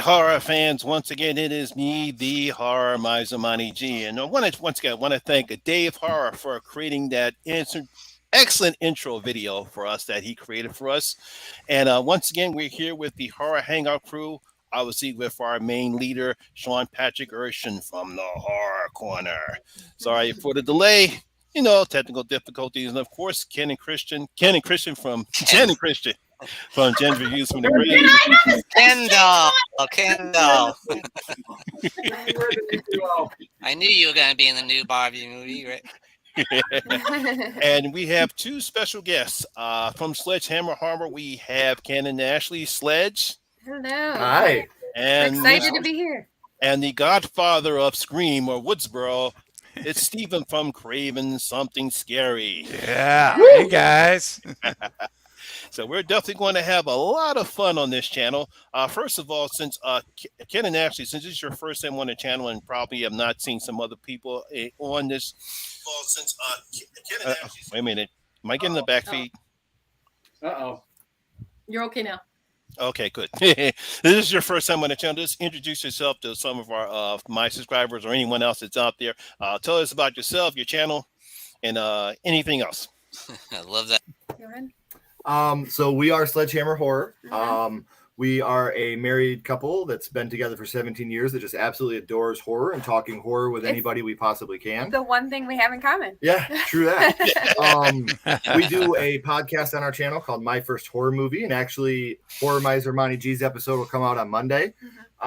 horror fans, once again, it is me, the Horror Miser Monty G. And once again, I want to thank Dave Horror for creating that excellent intro video for us that he created for us. And once again, we're here with the Horror Hangout crew, obviously with our main leader, Sean Patrick Urshan from the Horror Corner. Sorry for the delay. Technical difficulties. And of course, Ken and Christian from Jen Reviews from the Grave. Kendall. I knew you were going to be in the new Barbie movie, right? And we have two special guests from Sledgehammer Horror. We have Ken and Ashley Sledge. Hello. Hi. And Excited to be here. And the godfather of Scream or Woodsboro, it's Stephen from Craven Something Scary. Yeah. Hey, guys. So we're definitely going to have a lot of fun on this channel. First of all, since Ken and Ashley, since this is your first time on the channel and probably have not seen some other people on this. Well, since Ken and Ashley. Wait a minute. Am I getting the back feed? Uh-oh. You're okay now. Okay, good. This is your first time on the channel. Just introduce yourself to some of our my subscribers or anyone else that's out there. Tell us about yourself, your channel, and anything else. I love that. So we are Sledgehammer Horror. We are a married couple that's been together for 17 years that just absolutely adores horror and talking horror with anybody we possibly can. The one thing we have in common. Yeah, true that. We do a podcast on our channel called My First Horror Movie, and actually Horror Miser Monty G's episode will come out on Monday.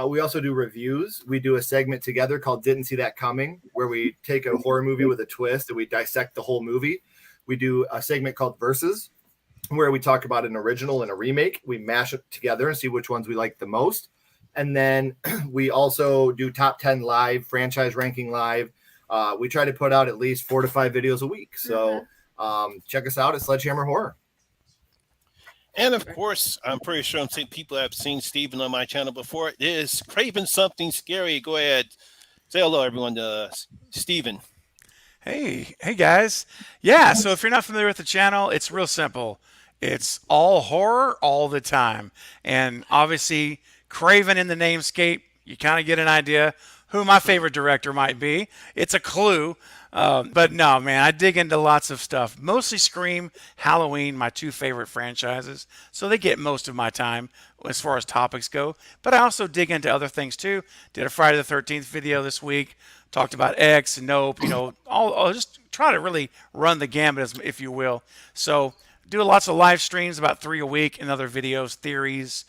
We also do reviews. We do a segment together called Didn't See That Coming, where we take a horror movie with a twist and we dissect the whole movie. We do a segment called Versus, where we talk about an original and a remake. We mash it together and see which ones we like the most. And then we also do top 10 live, franchise ranking live. We try to put out at least 4 to 5 videos a week. So check us out at Sledgehammer Horror. And of course, I'm pretty sure people have seen Stephen on my channel before. It is Craven Something Scary. Go ahead. Say hello, everyone, to Stephen. Hey, guys. Yeah, so if you're not familiar with the channel, it's real simple. It's all horror all the time. And obviously, Craven in the namescape, you kind of get an idea who my favorite director might be. It's a clue. But no, man, I dig into lots of stuff. Mostly Scream, Halloween, my two favorite franchises. So they get most of my time as far as topics go. But I also dig into other things too. Did a Friday the 13th video this week. Talked about X, Nope, I'll just try to really run the gambit, if you will. So do lots of live streams, about 3 a week, and other videos, theories,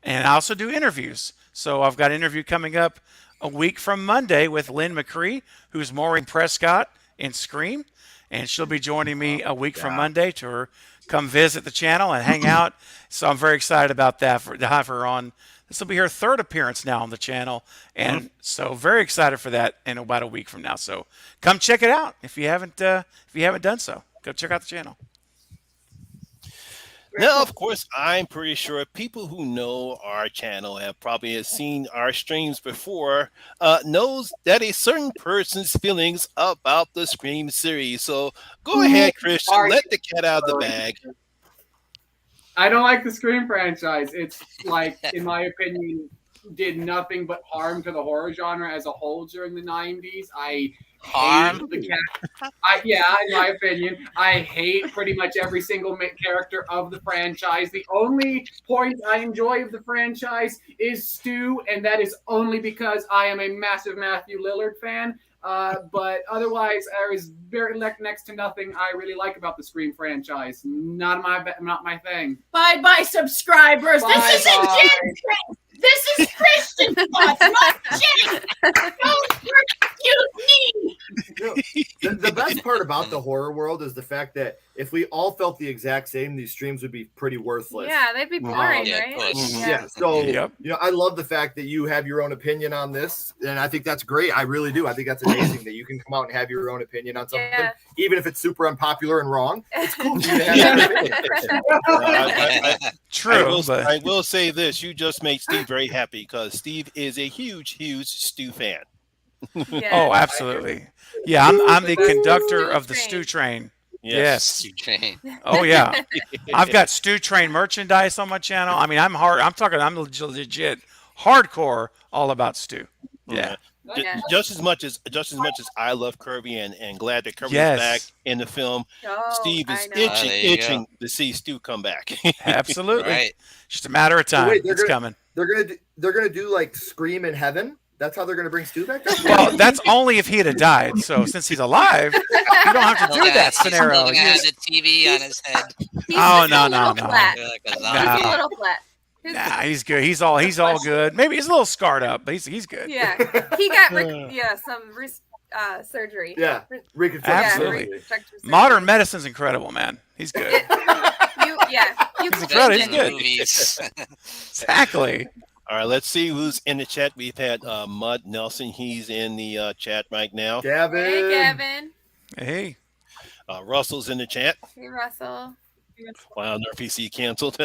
and I also do interviews. So I've got an interview coming up a week from Monday with Lynn McCree, who's Maureen Prescott in Scream, and she'll be joining me a week from Monday to come visit the channel and hang out. So I'm very excited about that, to have her on. This will be her 3rd appearance now on the channel, and so very excited for that in about a week from now. So come check it out if you haven't done so. Go check out the channel. Now, of course, I'm pretty sure people who know our channel have probably seen our streams before, knows that a certain person's feelings about the Scream series. So go ahead, Christian, let the cat out of the bag. I don't like the Scream franchise. It's like, in my opinion, did nothing but harm to the horror genre as a whole during the 90s. I hate the cat. In my opinion, I hate pretty much every single character of the franchise. The only point I enjoy of the franchise is Stu, and that is only because I am a massive Matthew Lillard fan. But otherwise, there is very next to nothing I really like about the Scream franchise. Not my thing. Bye, subscribers. This is a Jen. This is Christian thoughts, not Jen. Don't confuse me. The best part about the horror world is the fact that if we all felt the exact same, these streams would be pretty worthless. Yeah, they'd be boring, right? So I love the fact that you have your own opinion on this, and I think that's great. I really do. I think that's amazing that you can come out and have your own opinion on something, even if it's super unpopular and wrong. It's cool for you to have that opinion. True. I will say this: you just made Steve very happy because Steve is a huge Stu fan. Oh, absolutely. Yeah, I'm the conductor of the Stew Train. Yes. Stew Train. Oh yeah. I've got Stew Train merchandise on my channel. I mean, I'm legit hardcore all about Stu. Yeah. Yeah. Just as much as I love Kirby and glad that Kirby's Yes. back in the film, Oh, Steve I is know. there you go. itching to see Stu come back. Absolutely. Right. Just a matter of time. wait, It's coming. They're gonna do like Scream in Heaven. That's how they're gonna bring Stu back. Well, that's only if he had died. So since he's alive, you don't have to do that He's still scenario. gonna You have just- the TV on his head. He's Oh, just no, a no, little no. flat. Like a He's zombie. a Nah. little flat. Nah, he's good. He's all good. Maybe he's a little scarred up, but he's good. Yeah, he got some surgery. Yeah, reconstruction. Absolutely. reconstructive surgery. Modern medicine's incredible, man. He's good. You He's can incredible. change He's it. good. Movies. Exactly. All right, let's see who's in the chat. We've had Mud Nelson. He's in the chat right now. Gavin. Hey, Gavin. Hey. Russell's in the chat. Hey, Russell. Wow, no PC canceled.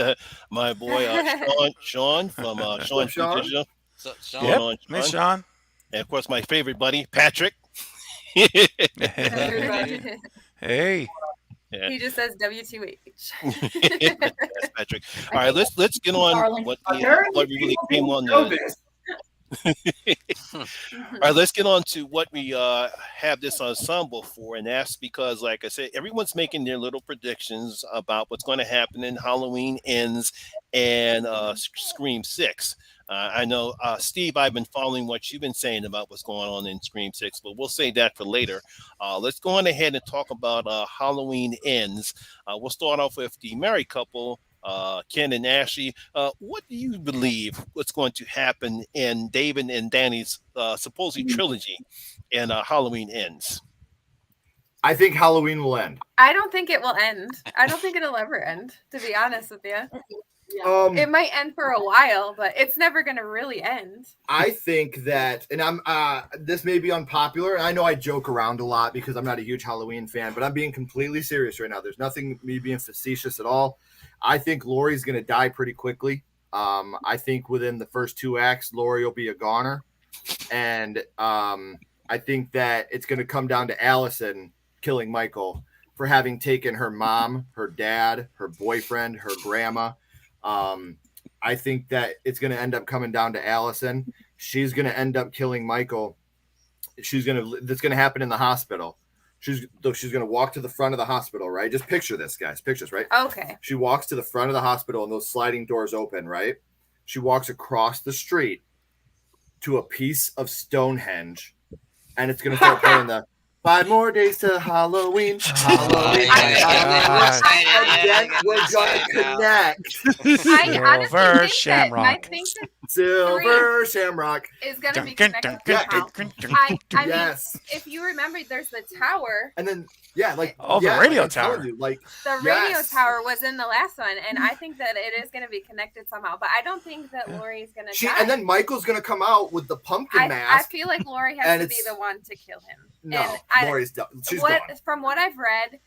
My boy Sean from Sean Sean? Digital. So, Sean, Yep. on, Miss Sean. Sean. And of course, my favorite buddy Patrick. Hey. Yeah. He just says W2H. That's Patrick. All right, let's get on what we really came on. Know this. All right, let's get on to what we have this ensemble for, and that's because, like I said, everyone's making their little predictions about what's going to happen in Halloween Ends and Scream 6. I know, Steve, I've been following what you've been saying about what's going on in Scream 6, but we'll save that for later. Let's go on ahead and talk about Halloween Ends. We'll start off with the married couple, Ken and Ashley. What do you believe what's going to happen in David and Danny's supposed trilogy in Halloween Ends? I think Halloween will end. I don't think it will end. I don't think it'll ever end, to be honest with you. It might end for a while, but it's never going to really end. I think that, and I'm this may be unpopular, and I know I joke around a lot because I'm not a huge Halloween fan, but I'm being completely serious right now. There's nothing me being facetious at all. I think Laurie's going to die pretty quickly. I think within the first 2 acts, Laurie will be a goner, and I think that it's going to come down to Allison killing Michael for having taken her mom, her dad, her boyfriend, her grandma. I think that it's going to end up coming down to Allison. She's going to end up killing Michael. That's going to happen in the hospital. She's going to walk to the front of the hospital, right? Just picture this, guys. Picture this, right? Okay. She walks to the front of the hospital and those sliding doors open, right? She walks across the street to a piece of Stonehenge, and it's going to start playing the 5 more days to Halloween. Halloween. And then we're going to connect. I honestly Silver think Shamrock. that, I think that Silver Shamrock. is going to be Dun, connected dun, somehow. dun, dun, I mean, Yes. if you remember, there's the tower. And then, yeah, like, Oh, the yeah, radio I'm telling tower. you, like, The radio yes. tower was in the last one, and I think that it is going to be connected somehow. But I don't think that Lori is going to die. And then Michael's going to come out with the pumpkin I mask. feel like Lori and has to be it's- the one to kill him. No, And Laurie's done. She's gone. From what I've read,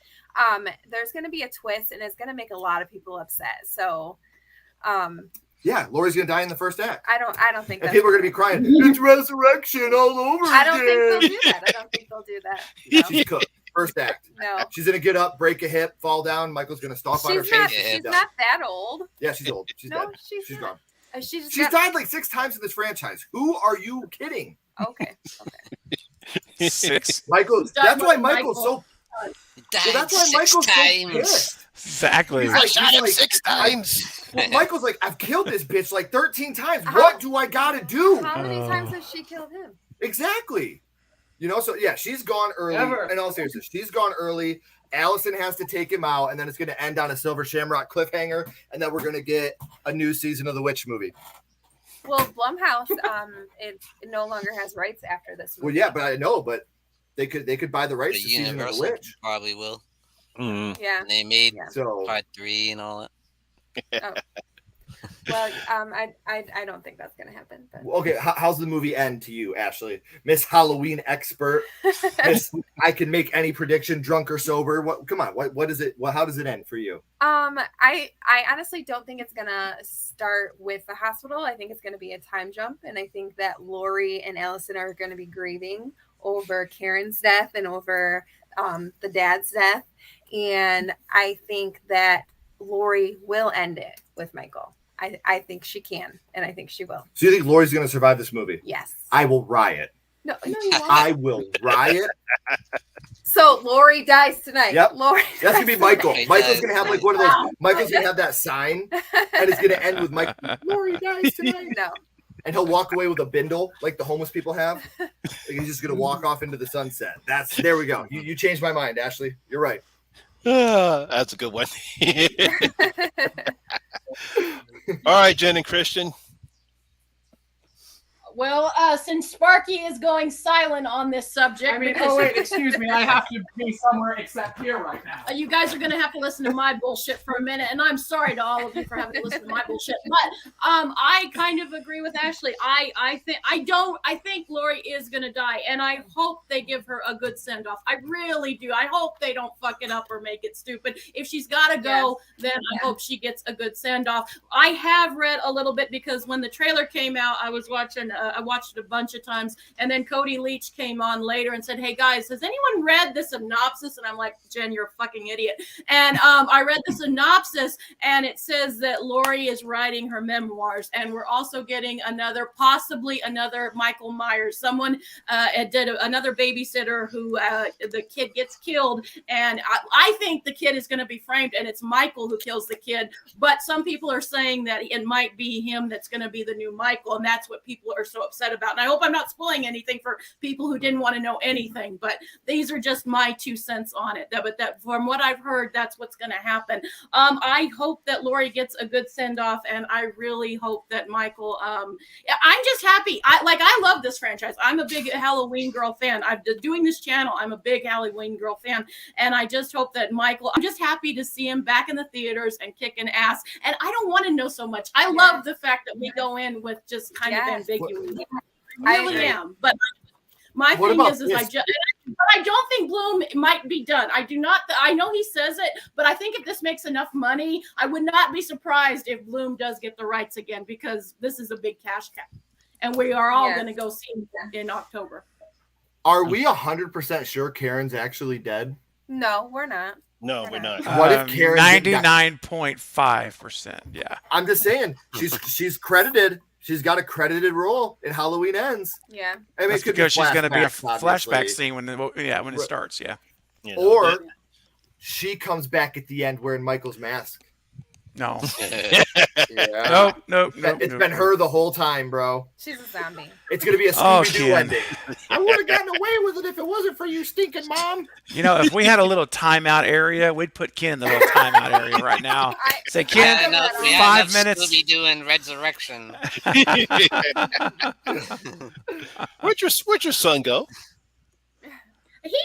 there's going to be a twist, and it's going to make a lot of people upset. So, Yeah, Laurie's going to die in the first act. I don't think And that's people are going to be crying, it's resurrection all over I don't think they'll again. do that. I don't think they'll do that. No. She's cooked. First act. No. She's going to get up, break a hip, fall down. Michael's going to stomp on her She's not. face. She's done. not that old. Yeah, she's old. She's No, dead. she's She's not. gone. She's She's died like 6 times in this franchise. Who are you kidding? Okay. 6. Michael. Done That's why with Michael's Michael. so. Died Well, that's why 6 Michael's so times. pissed. Exactly. He's like- Shot him like, 6 times. Well, Michael's like, I've killed this bitch like 13 times. How- What do I got to do? How many times has she killed him? Exactly. You know, so yeah, she's gone early. Never. In all seriousness, she's gone early. Allison has to take him out, and then it's going to end on a Silver Shamrock cliffhanger, and then we're going to get a new season of the Witch movie. Well, Blumhouse, it no longer has rights after this movie. Well, yeah, but I know, but they could buy the The rights to season of the Universal Witch. probably will. Mhm. Yeah. And they made Yeah. So part 3 and all that. Well, I don't think that's gonna happen. But okay, how's the movie end to you, Ashley, Miss Halloween expert? Miss, I can make any prediction, drunk or sober. What? Come on, what is it? How does it end for you? I honestly don't think it's gonna start with the hospital. I think it's gonna be a time jump, and I think that Lori and Allison are gonna be grieving over Karen's death and over the dad's death, and I think that Lori will end it with Michael. I think she can, and I think she will. So you think Lori's going to survive this movie? Yes. I will riot. No, you won't. I will riot. So Lori dies tonight. Yep. Lori. That's gonna be Michael. He Michael's dies. gonna have like one of those. Michael's gonna have that sign, and it's gonna end with Mike. Lori dies tonight. No. And he'll walk away with a bindle like the homeless people have. Like he's just gonna walk off into the sunset. There we go. You changed my mind, Ashley. You're right. That's a good one. All right, Jen and Christian. Well, since Sparky is going silent on this subject, I mean, because oh wait, excuse me, I have to be somewhere except here right now. you guys are going to have to listen to my bullshit for a minute, and I'm sorry to all of you for having to listen to my bullshit. But I kind of agree with Ashley. I think Lori is going to die, and I hope they give her a good send off. I really do. I hope they don't fuck it up or make it stupid. If she's got to go, then I hope she gets a good send off. I have read a little bit because when the trailer came out, I was watching. I watched it a bunch of times, and then Cody Leach came on later and said, "Hey guys, has anyone read the synopsis?" And I'm like, "Jen, you're a fucking idiot." And I read the synopsis, and it says that Lori is writing her memoirs, and we're also getting possibly another Michael Myers. Someone did another babysitter who the kid gets killed, and I think the kid is going to be framed, and it's Michael who kills the kid. But some people are saying that it might be him that's going to be the new Michael, and that's what people are so upset about. And I hope I'm not spoiling anything for people who didn't want to know anything, but these are just my 2 cents on it. But from what I've heard, that's what's going to happen. I hope that Lori gets a good send off, and I really hope that Michael. I'm just happy. I love this franchise. I'm a big Halloween girl fan. I'm doing this channel. I'm a big Halloween girl fan, and I just hope that Michael. I'm just happy to see him back in the theaters and kicking ass. And I don't want to know so much. I love the fact that we go in with just kind of ambiguous. I really am, but my thing is I don't think Bloom might be done. I do not. I know he says it, but I think if this makes enough money, I would not be surprised if Bloom does get the rights again, because this is a big cash cow, and we are all going to go see him in October. Are we 100% sure Karen's actually dead? No, we're not. No, we're not. What if Karen? 99.5%. Yeah. I'm just saying she's credited. She's got a credited role in Halloween Ends. Yeah. I mean, That's because she's going to be a flashback scene when it starts. Yeah. You know, Or she comes back at the end wearing Michael's mask. No. Yeah. Nope. It's been her the whole time, bro. She's a zombie. It's going to be a Scooby-Doo Ken. ending. I would have gotten away with it if it wasn't for you stinking mom. You know, if we had a little timeout area, we'd put Ken in the little timeout area right now. Say, Ken, 5 minutes. Scooby-Doo and Resurrection. Where'd your son go? He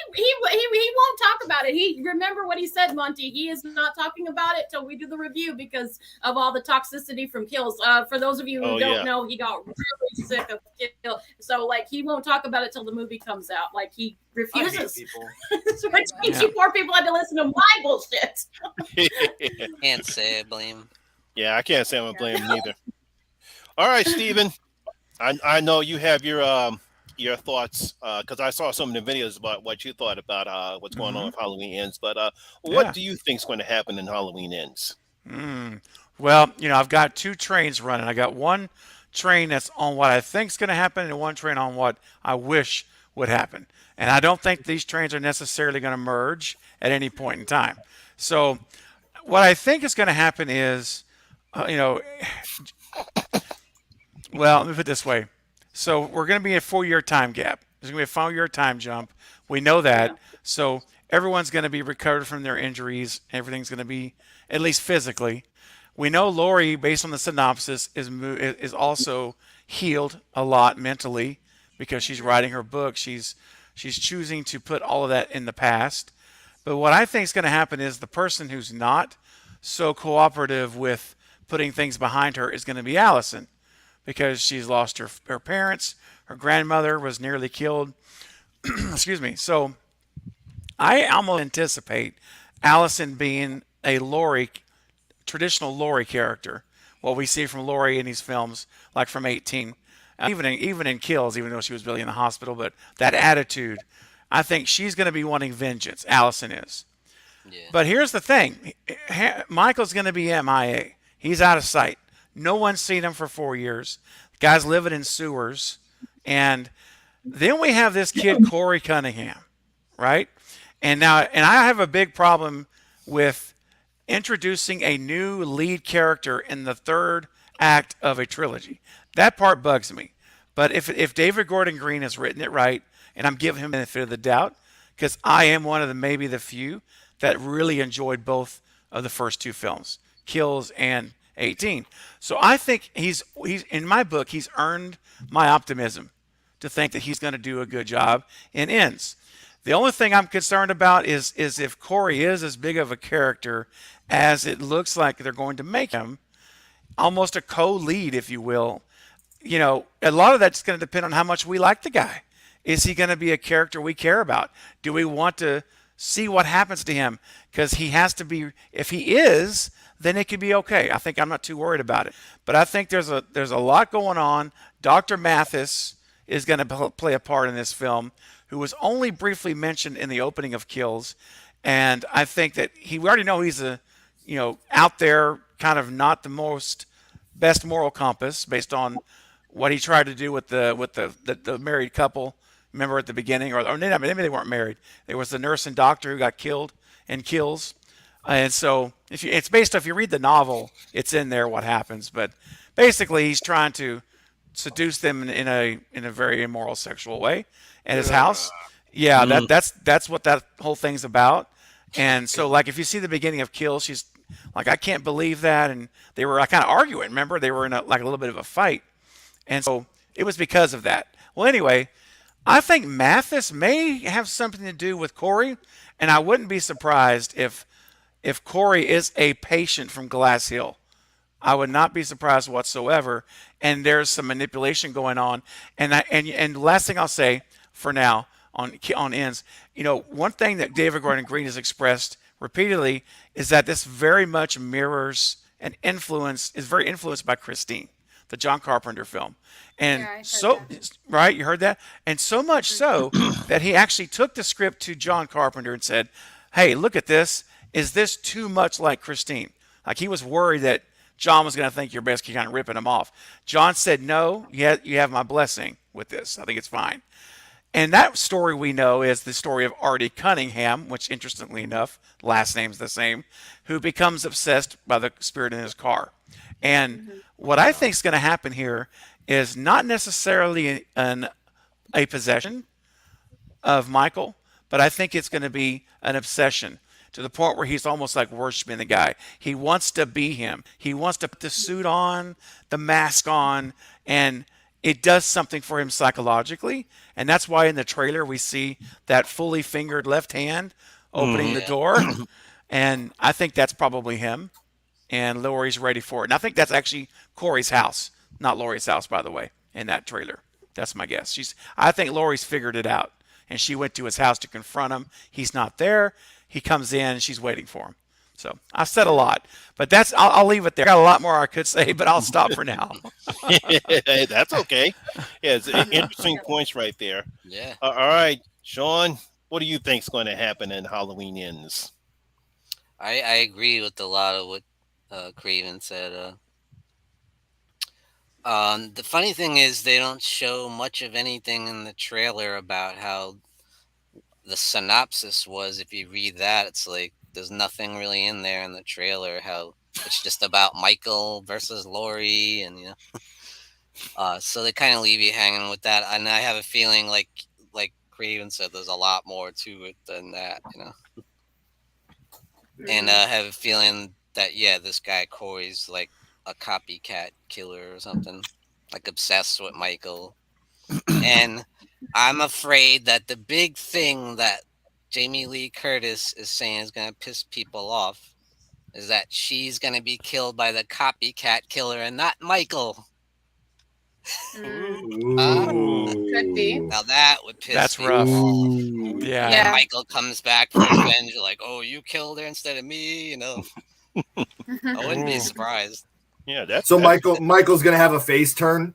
won't talk about it. Remember what he said, Monty. He is not talking about it till we do the review because of all the toxicity from kills. For those of you who don't know, he got really sick of kill. So he won't talk about it till the movie comes out. He refuses. So which means you poor people had to listen to my bullshit. Can't say I blame. Yeah, I can't say I'm gonna blame him either. All right, Stephen. I know you have your thoughts, because I saw some of the videos about what you thought about what's going on with Halloween Ends. But what do you think is going to happen in Halloween Ends? Well, I've got 2 trains running. I got one train that's on what I think is going to happen and one train on what I wish would happen. And I don't think these trains are necessarily going to merge at any point in time. So what I think is going to happen is, well, let me put it this way. So we're going to be a 4-year time gap. There's going to be a 4-year time jump. We know that. Yeah. So everyone's going to be recovered from their injuries. Everything's going to be, at least physically. We know Lori, based on the synopsis, is also healed a lot mentally because she's writing her book. She's choosing to put all of that in the past. But what I think is going to happen is the person who's not so cooperative with putting things behind her is going to be Allison, because she's lost her parents. Her grandmother was nearly killed. Excuse me. So I almost anticipate Allison being a traditional Lori character, what we see from Lori in these films, like from 18. Even in Kills, even though she was really in the hospital, but that attitude, I think she's going to be wanting vengeance. Allison is. Yeah. But here's the thing. Michael's going to be MIA. He's out of sight. No one's seen him for 4 years. The guy's living in sewers. And then we have this kid, Corey Cunningham, right? And I have a big problem with introducing a new lead character in the third act of a trilogy. That part bugs me. But if David Gordon Green has written it right, and I'm giving him the benefit of the doubt, because I am one of maybe the few that really enjoyed both of the first two films, Kills and 18. So I think he's in my book, he's earned my optimism to think that he's going to do a good job in Ends. The only thing I'm concerned about is if Corey is as big of a character as it looks like they're going to make him, almost a co-lead, if you will. You know, a lot of that's going to depend on how much we like the guy. Is he going to be a character we care about? Do we want to see what happens to him? Because he has to be, if he is, then it could be okay. I think I'm not too worried about it. But I think there's a lot going on. Dr. Mathis is going to play a part in this film, who was only briefly mentioned in the opening of Kills. And I think that we already know he's out there, kind of not the best moral compass based on what he tried to do with the married couple. Remember at the beginning, or maybe they weren't married. There was the nurse and doctor who got killed in Kills. And so it's based off, if you read the novel, it's in there what happens. But basically he's trying to seduce them in a very immoral sexual way at his house. Yeah, that's what that whole thing's about. And so, like, if you see the beginning of Kills, she's like, I can't believe that. And they were kind of arguing. Remember, they were in a little bit of a fight. And so it was because of that. Well, anyway, I think Mathis may have something to do with Corey. And I wouldn't be surprised if Corey is a patient from Glass Hill. I would not be surprised whatsoever. And there's some manipulation going on. And last thing I'll say for now on Ends, one thing that David Gordon Green has expressed repeatedly is that this very much mirrors and is very influenced by Christine, the John Carpenter film. And right, you heard that? And so much so that he actually took the script to John Carpenter and said, hey, look at this. Is this too much like Christine? Like, he was worried that John was going to think you're basically kind of ripping him off. John said, no, you have my blessing with this. I think it's fine. And that story we know is the story of Artie Cunningham, which, interestingly enough, last name's the same, who becomes obsessed by the spirit in his car. And what I think is going to happen here is not necessarily a possession of Michael, but I think it's going to be an obsession, to the point where he's almost like worshiping the guy. He wants to be him. He wants to put the suit on, the mask on, and it does something for him psychologically. And that's why in the trailer we see that fully fingered left hand opening the door. And I think that's probably him. And Laurie's ready for it. And I think that's actually Corey's house, not Laurie's house, by the way, in that trailer. That's my guess. I think Laurie's figured it out. And she went to his house to confront him. He's not there. He comes in and she's waiting for him. So I've said a lot, but I'll leave it there. Got a lot more I could say, but I'll stop for now. That's okay. Yeah, it's interesting points right there. Yeah. All right, Sean, what do you think's going to happen in Halloween Ends? I agree with a lot of what Craven said. The funny thing is they don't show much of anything in the trailer about how the synopsis was. If you read that, it's like there's nothing really in there in the trailer, how it's just about Michael versus Laurie, and so they kind of leave you hanging with that. And I have a feeling, like Craven said, there's a lot more to it than that, And I have a feeling that this guy Corey's like a copycat killer or something, like obsessed with Michael. And I'm afraid that the big thing that Jamie Lee Curtis is saying is going to piss people off is that she's going to be killed by the copycat killer and not Michael. Could be. Now that would piss That's people rough. off. Yeah. And Michael comes back for revenge. You're like, oh, you killed her instead of me. I wouldn't be surprised. Yeah, that's so. Michael's gonna have a face turn.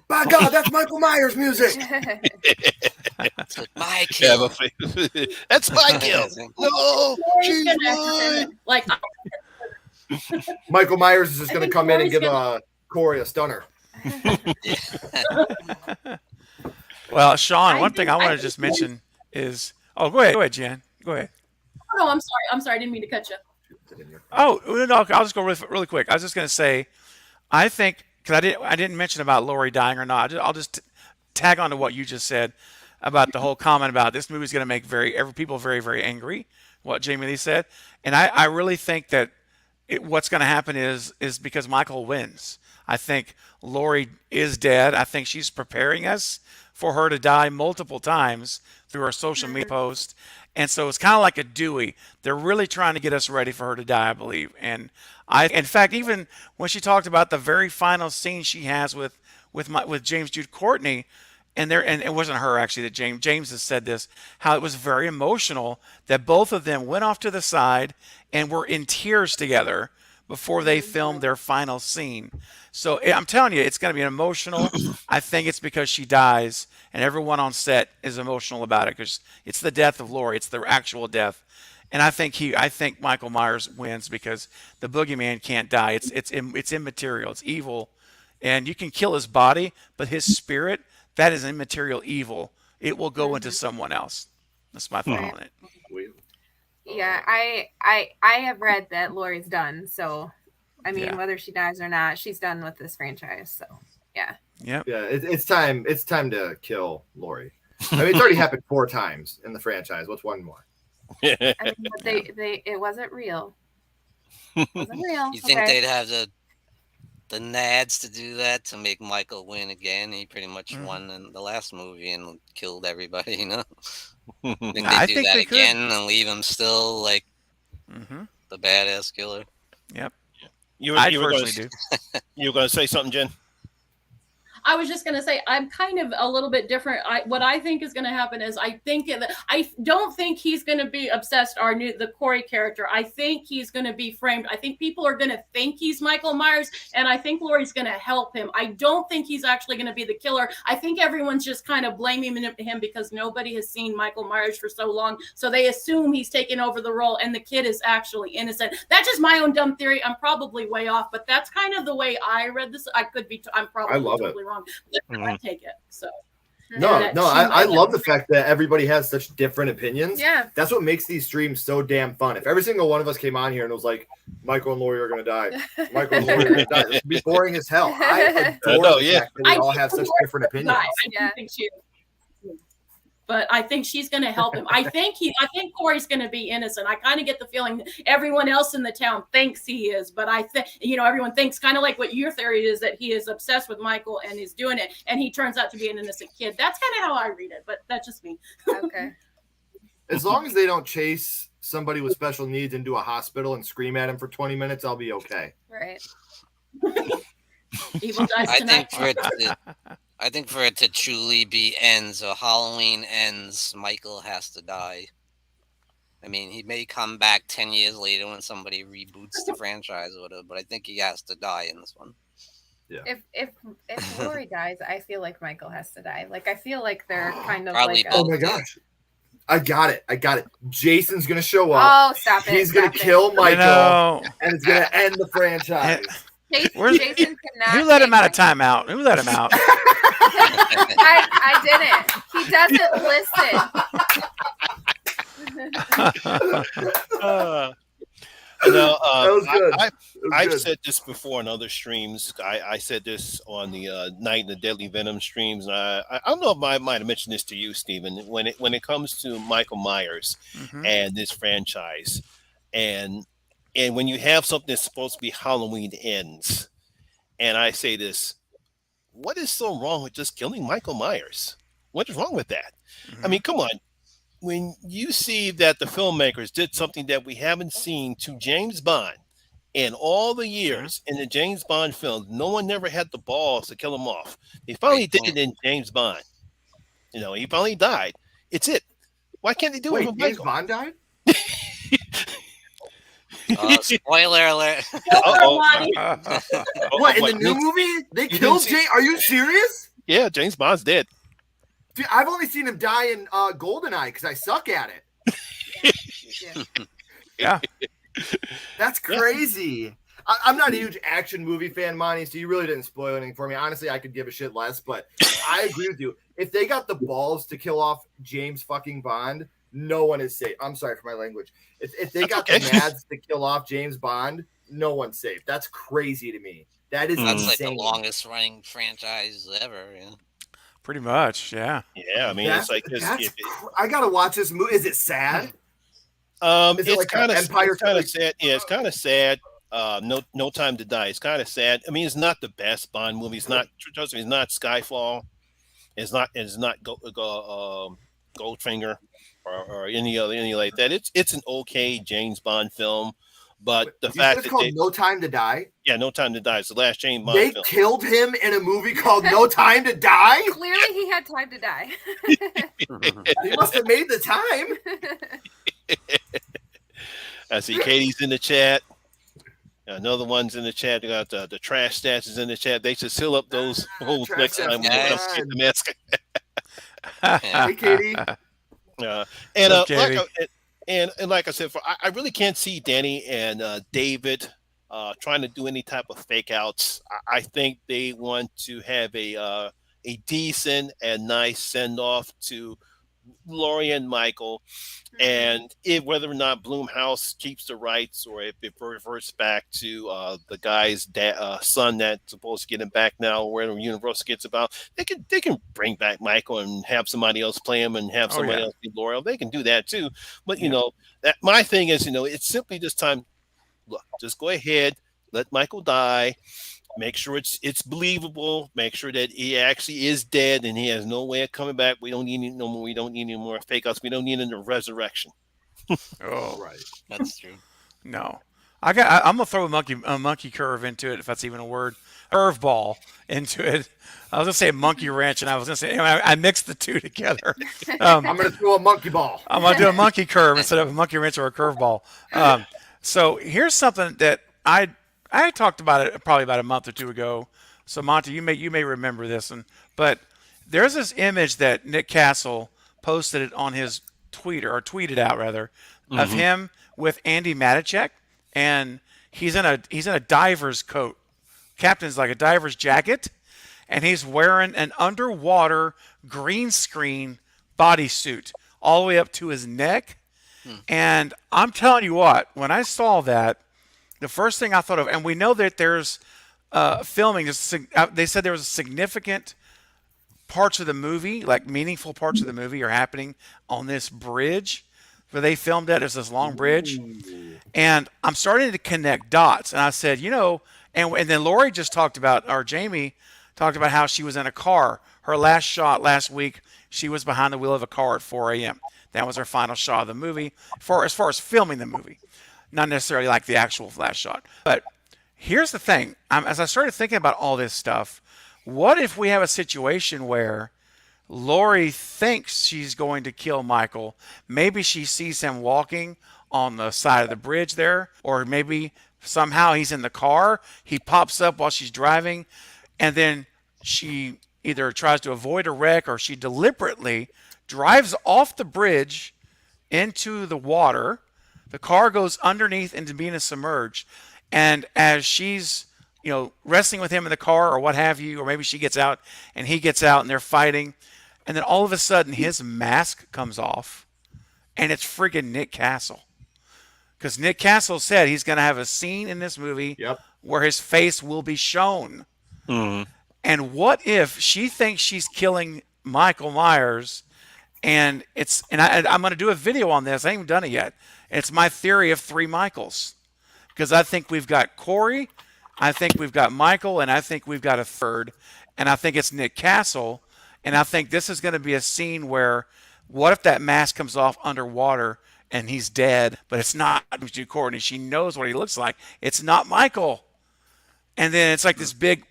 By God, that's Michael Myers music. It's like, my kill. That's my kill. No, she's mine. Like, Michael Myers is just gonna come in and give a Corey a stunner. Well, Sean, I one thing think- I want I to just think- mention is, oh, go ahead, Jen, go ahead. Oh, no, I'm sorry. I'm sorry. I didn't mean to cut you. Oh no, I'll just go really quick. I was just going to say, I think because I didn't mention about Lori dying or not. I'll just tag on to what you just said about the whole comment about this movie is going to make people very, very angry. What Jamie Lee said, and I really think that what's going to happen is because Michael wins. I think Lori is dead. I think she's preparing us for her to die multiple times through her social media posts. And so it's kind of like a Dewey. They're really trying to get us ready for her to die, I believe. And in fact, even when she talked about the very final scene she has with James Jude Courtney, and it wasn't her actually that James has said this, how it was very emotional that both of them went off to the side and were in tears together before they filmed their final scene. So I'm telling you, it's going to be emotional. I think it's because she dies, and everyone on set is emotional about it because it's the death of Lori. It's the actual death, and I think Michael Myers wins because the boogeyman can't die. It's immaterial. It's evil, and you can kill his body, but his spirit, that is immaterial evil. It will go into someone else. That's my thought on it. Yeah, I have read that Lori's done. So, I mean, Yeah. whether she dies or not, she's done with this franchise. So, yeah. Yep. Yeah, it's time. It's time to kill Lori. I mean, it's already happened 4 times in the franchise. What's one more? I mean, but it wasn't real. It wasn't real. You think okay. they'd have the nads to do that to make Michael win again? He pretty much won in the last movie and killed everybody, you know? Think they'd I do think that they could. again and leave him still like the badass killer? Yep. You I were personally going do. you were going to say something, Jen? I was just going to say I'm kind of a little bit different. What I think is going to happen is I don't think he's going to be obsessed. The Corey character. I think he's going to be framed. I think people are going to think he's Michael Myers, and I think Lori's going to help him. I don't think he's actually going to be the killer. I think everyone's just kind of blaming him because nobody has seen Michael Myers for so long, so they assume he's taken over the role, and the kid is actually innocent. That's just my own dumb theory. I'm probably way off, but that's kind of the way I read this. I could be. I'm probably love totally wrong. I take it. So I love the fact that everybody has such different opinions. Yeah. That's what makes these streams so damn fun. If every single one of us came on here and was like, Michael and Lori are going to die. Michael and Lori are going to die. This would be boring as hell. I adore the fact that we all have such different opinions. I do think she is. But I think she's going to help him. I think Corey's going to be innocent. I kind of get the feeling everyone else in the town thinks he is, but I think, everyone thinks kind of like what your theory is, that he is obsessed with Michael and is doing it, and he turns out to be an innocent kid. That's kind of how I read it, but that's just me. Okay. As long as they don't chase somebody with special needs into a hospital and scream at him for 20 minutes, I'll be okay. Right. Evil dies I tonight. think for it to truly be ends, or Halloween ends, Michael has to die. I mean, he may come back 10 years later when somebody reboots the franchise or whatever, but I think he has to die in this one. Yeah. If Lori dies, I feel like Michael has to die. Like, I feel like they're kind of Probably like. both. Oh my gosh. I got it. Jason's going to show up. Oh, stop it! He's going to stop kill it. Michael, and it's going to end the franchise. Jason cannot. Who let him out of take timeout? Who let him out? I didn't. He doesn't listen. No, That was good. I've said this before on other streams. I said this on the Night in the Deadly Venom streams. And I don't know if I might have mentioned this to you, Stephen. When it comes to Michael Myers and this franchise, and when you have something that's supposed to be Halloween ends, and I say this, what is so wrong with just killing Michael Myers? What is wrong with that? I mean, come on. When you see that the filmmakers did something that we haven't seen to James Bond in all the years in the James Bond films, no one never had the balls to kill him off. They finally did it in James Bond. He finally died. It's it. Why can't they do it with James Michael? Bond died? Spoiler alert. What, in the new movie? They killed James? Are you serious? Yeah, James Bond's dead. Dude, I've only seen him die in GoldenEye because I suck at it. Yeah. That's crazy. I'm not a huge action movie fan, Monty, so you really didn't spoil anything for me. Honestly, I could give a shit less, but I agree with you. If they got the balls to kill off James fucking Bond, no one is safe. I'm sorry for my language. If they got the nads to kill off James Bond, no one's safe. That's crazy to me. That is That's insane. like the longest running franchise ever. Yeah. Pretty much, yeah. Yeah, I mean, it's like this. I gotta watch this movie. Is it sad? It's like kind of Empire sad. Yeah, it's kind of sad. No Time to Die. It's kind of sad. I mean, it's not the best Bond movie. It's not. Trust me, it's not Skyfall. It's not Goldfinger or any like that. It's an okay James Bond film, but the fact it's called No Time to Die. Yeah, No Time to Die. It's the last James Bond film. They killed him in a movie called No Time to Die? Clearly he had time to die. He must have made the time. I see Katie's in the chat. Another one's in the chat. They got the trash stats is in the chat. They should seal up those holes next time we get the mask. Hey, Katie. Like I said, I really can't see Danny and David trying to do any type of fake outs. I think they want to have a decent and nice send off to Laurie and Michael, and whether or not Blumhouse keeps the rights or if it reverts back to the guy's son that's supposed to get him back now, or where Universal gets about, they can bring back Michael and have somebody else play him and have somebody else be Laurel. They can do that too. But that my thing is, it's simply this time. Look, just go ahead, let Michael die. Make sure it's believable. Make sure that he actually is dead and he has no way of coming back. We don't need any no more. We don't need any more fake outs. We don't need any resurrection. Oh, right, that's true. No, I'm gonna throw a monkey curve into it, if that's even a word. Curveball into it. I was gonna say monkey wrench, and I was gonna say I mixed the two together. I'm gonna throw a monkey ball. I'm gonna do a monkey curve instead of a monkey wrench or a curveball. So here's something that I talked about it probably about a month or two ago. So Monty, you may remember this one, but there's this image that Nick Castle posted it on his tweeted out rather, of him with Andy Matichak, and he's in a diver's coat. Captain's like a diver's jacket, and he's wearing an underwater green screen bodysuit all the way up to his neck. And I'm telling you what, when I saw that, the first thing I thought of, and we know that there's filming. They said there was significant parts of the movie, like meaningful parts of the movie, are happening on this bridge where they filmed it. There's this long bridge, and I'm starting to connect dots. And I said, and then Lori just talked about, or Jamie talked about how she was in a car. Her last shot last week, she was behind the wheel of a car at 4 a.m. That was her final shot of the movie, as far as filming the movie. Not necessarily like the actual flash shot. But here's the thing. As I started thinking about all this stuff, what if we have a situation where Laurie thinks she's going to kill Michael? Maybe she sees him walking on the side of the bridge there, or maybe somehow he's in the car. He pops up while she's driving, and then she either tries to avoid a wreck or she deliberately drives off the bridge into the water. The car goes underneath into being submerged, and as she's, wrestling with him in the car or what have you, or maybe she gets out and he gets out and they're fighting, and then all of a sudden his mask comes off, and it's friggin' Nick Castle. Because Nick Castle said he's going to have a scene in this movie where his face will be shown. Mm-hmm. And what if she thinks she's killing Michael Myers, and I'm going to do a video on this. I haven't done it yet. It's my theory of 3 Michaels, because I think we've got Corey, I think we've got Michael, and I think we've got a third, and I think it's Nick Castle. And I think this is going to be a scene where, what if that mask comes off underwater and he's dead, but it's not Courtney. She knows what he looks like. It's not Michael. And then it's like this big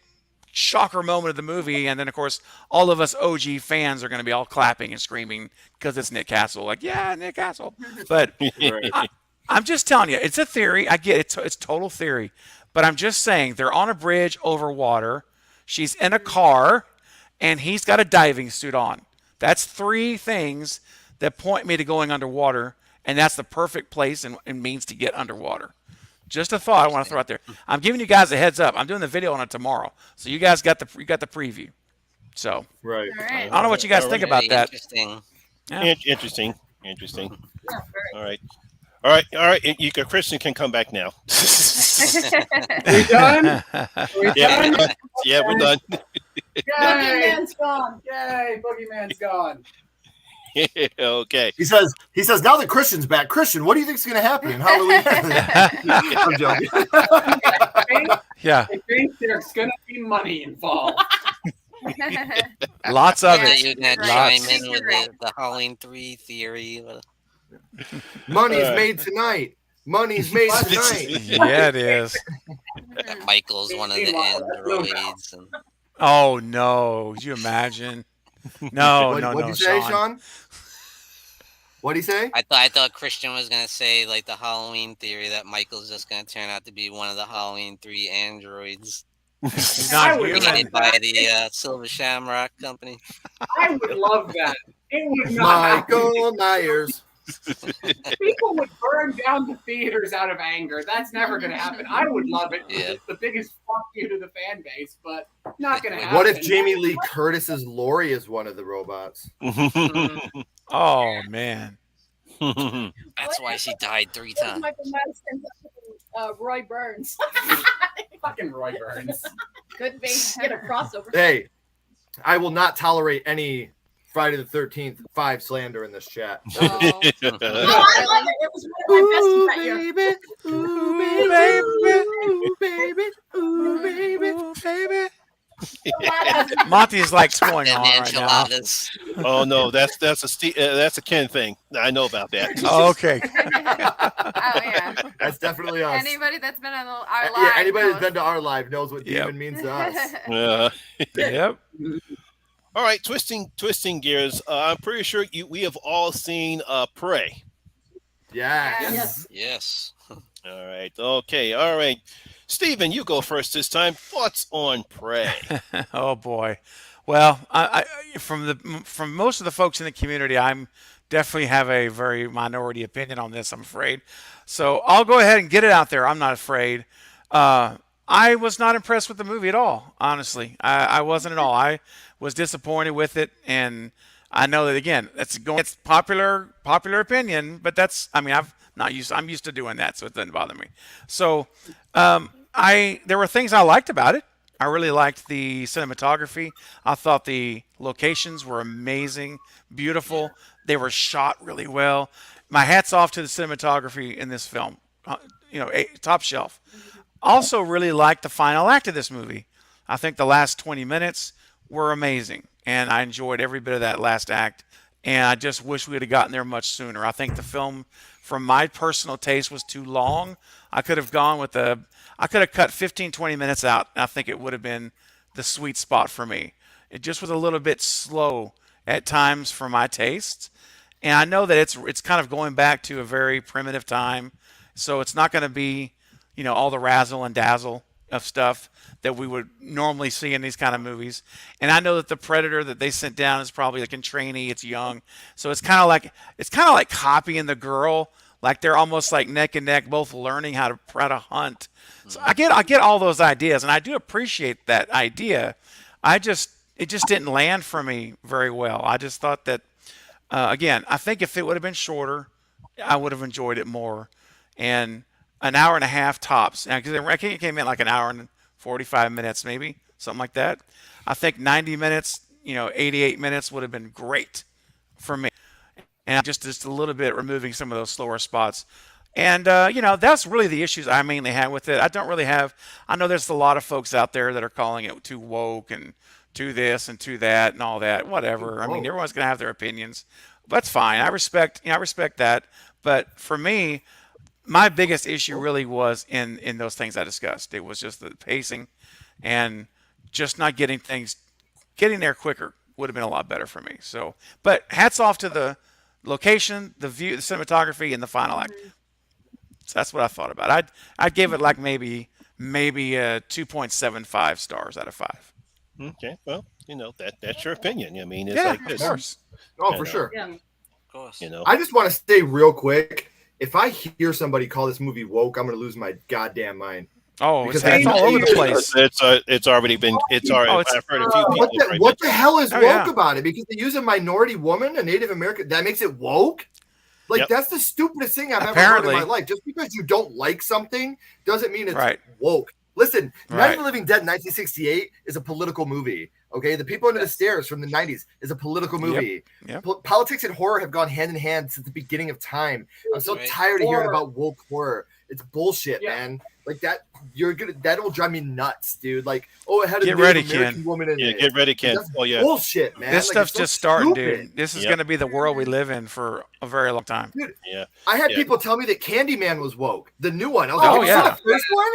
shocker moment of the movie, and then of course all of us OG fans are going to be all clapping and screaming because it's Nick Castle, like, yeah, Nick Castle. But I'm just telling you, it's a theory. I get it. It's total theory, but I'm just saying they're on a bridge over water. She's in a car, and he's got a diving suit on. That's 3 things that point me to going underwater, and that's the perfect place and means to get underwater. Just a thought I want to throw out there. I'm giving you guys a heads up. I'm doing the video on it tomorrow, so you guys got the preview. So Right. All right. I don't know what you guys think about that. Interesting. Yeah. Interesting. All right. Christian can come back now. We done? We Yeah, done? yeah, we're done. Yay! Boogeyman's gone. Yay! Boogeyman's gone. Okay. He says now that Christian's back. Christian, what do you think is going to happen in Halloween? I'm joking. Yeah, I think there's gonna be money involved. lots of Yeah, it. You're gonna Right. chime I think in with you're right. the Halloween 3 theory. Money's made tonight. Money's made tonight. Yeah, it is. Mhm. Michael's one of the androids. And Oh no, could you imagine? No, no, What'd no, you say, Sean. Sean? What'd he say? I thought Christian was gonna say like the Halloween theory that Michael's just gonna turn out to be one of the Halloween 3 androids He's I not would human. created by the Silver Shamrock Company. I would love that. It would not happen. Michael Myers. People would burn down the theaters out of anger. That's never going to happen. I would love it. Yeah. It's the biggest fuck you to the fan base, but not going to happen. What if Jamie Lee Curtis's Lori is one of the robots? Oh man. That's why she died 3 What if times. Michael Myers ends up with, Roy Burns? Fucking Roy Burns. Could be get a crossover. Hey, I will not tolerate any Friday the 13th 5 slander in this chat. Oh, I love it. It was one of my best that year. baby, ooh, baby, ooh, baby, ooh, baby. Ooh, baby. Monty is like going And on right now. enchiladas. Oh no, that's a Ken thing. I know about that. Oh, okay. Oh yeah. That's definitely us. Anybody that's been on our live. Yeah, anybody that's knows. been to our live knows what Yep. demon means to us. Yep. All right, twisting gears. I'm pretty sure we have all seen Prey. Yeah. Yes. Yes. All right. Okay. All right. Stephen, you go first this time. Thoughts on Prey? Oh boy. Well, I from most of the folks in the community, I'm definitely have a very minority opinion on this, I'm afraid. So I'll go ahead and get it out there. I'm not afraid. I was not impressed with the movie at all. Honestly, I wasn't at all. I was disappointed with it, and I know that again, it's popular opinion, but I'm used to doing that, so it doesn't bother me. So there were things I liked about it. I really liked the cinematography. I thought the locations were amazing, beautiful. They were shot really well. My hat's off to the cinematography in this film. Top shelf. Also really liked the final act of this movie. I think the last 20 minutes were amazing, and I enjoyed every bit of that last act, and I just wish we would have gotten there much sooner. I think the film, from my personal taste, was too long. I could have cut 15, 20 minutes out, and I think it would have been the sweet spot for me. It just was a little bit slow at times for my taste, and I know that it's kind of going back to a very primitive time, so it's not going to be all the razzle and dazzle of stuff that we would normally see in these kind of movies. And I know that the Predator that they sent down is probably like in trainee, it's young. So it's kind of like copying the girl, like they're almost like neck and neck, both learning how to hunt. So I get all those ideas, and I do appreciate that idea. It just didn't land for me very well. I just thought that again, I think if it would have been shorter, I would have enjoyed it more. And an hour and a half tops. Because I think it came in like an hour and 45 minutes, maybe something like that. I think 90 minutes, 88 minutes would have been great for me. And just a little bit removing some of those slower spots. And that's really the issues I mainly had with it. I know there's a lot of folks out there that are calling it too woke and too this and too that and all that. Whatever. I mean, everyone's gonna have their opinions. That's fine. I respect that. But for me, my biggest issue really was in those things I discussed. It was just the pacing and just not getting there quicker would have been a lot better for me. So, but hats off to the location, the view, the cinematography, and the final act. So that's what I thought about it. I'd give it like maybe 2.75 stars out of 5. Okay, well, that's your opinion. I mean, it's Yeah, like this. of course. Oh, for sure. Yeah. Of course. I just want to say real quick, if I hear somebody call this movie woke, I'm gonna lose my goddamn mind. Oh, Because it's all over the place. It's already been. It's already. I've heard a few people. What the hell is Oh, woke yeah. about it? Because they use a minority woman, a Native American, that makes it woke. Like Yep. that's the stupidest thing I've ever heard Apparently. in my life. Just because you don't like something doesn't mean it's Right. woke. Listen, Night Right. of the Living Dead 1968 is a political movie. Okay, The People Under the Stairs from the 90s is a political movie. Yep. Politics and horror have gone hand in hand since the beginning of time. I'm so Right. tired of hearing Horror. about woke horror. It's bullshit, Yeah. man. Like that, that'll drive me nuts, dude. Like, oh, it had a Get Native ready, American Ken. woman in Yeah, it. get ready, Ken. That's Oh yeah. bullshit, man. This Like, stuff's it's so just starting, stupid. dude. This is Yep. going to be the world we live in for a very long time. Yeah. I had Yeah. people tell me that Candyman was woke, the new one. I was Oh, like, "You saw yeah. the first one?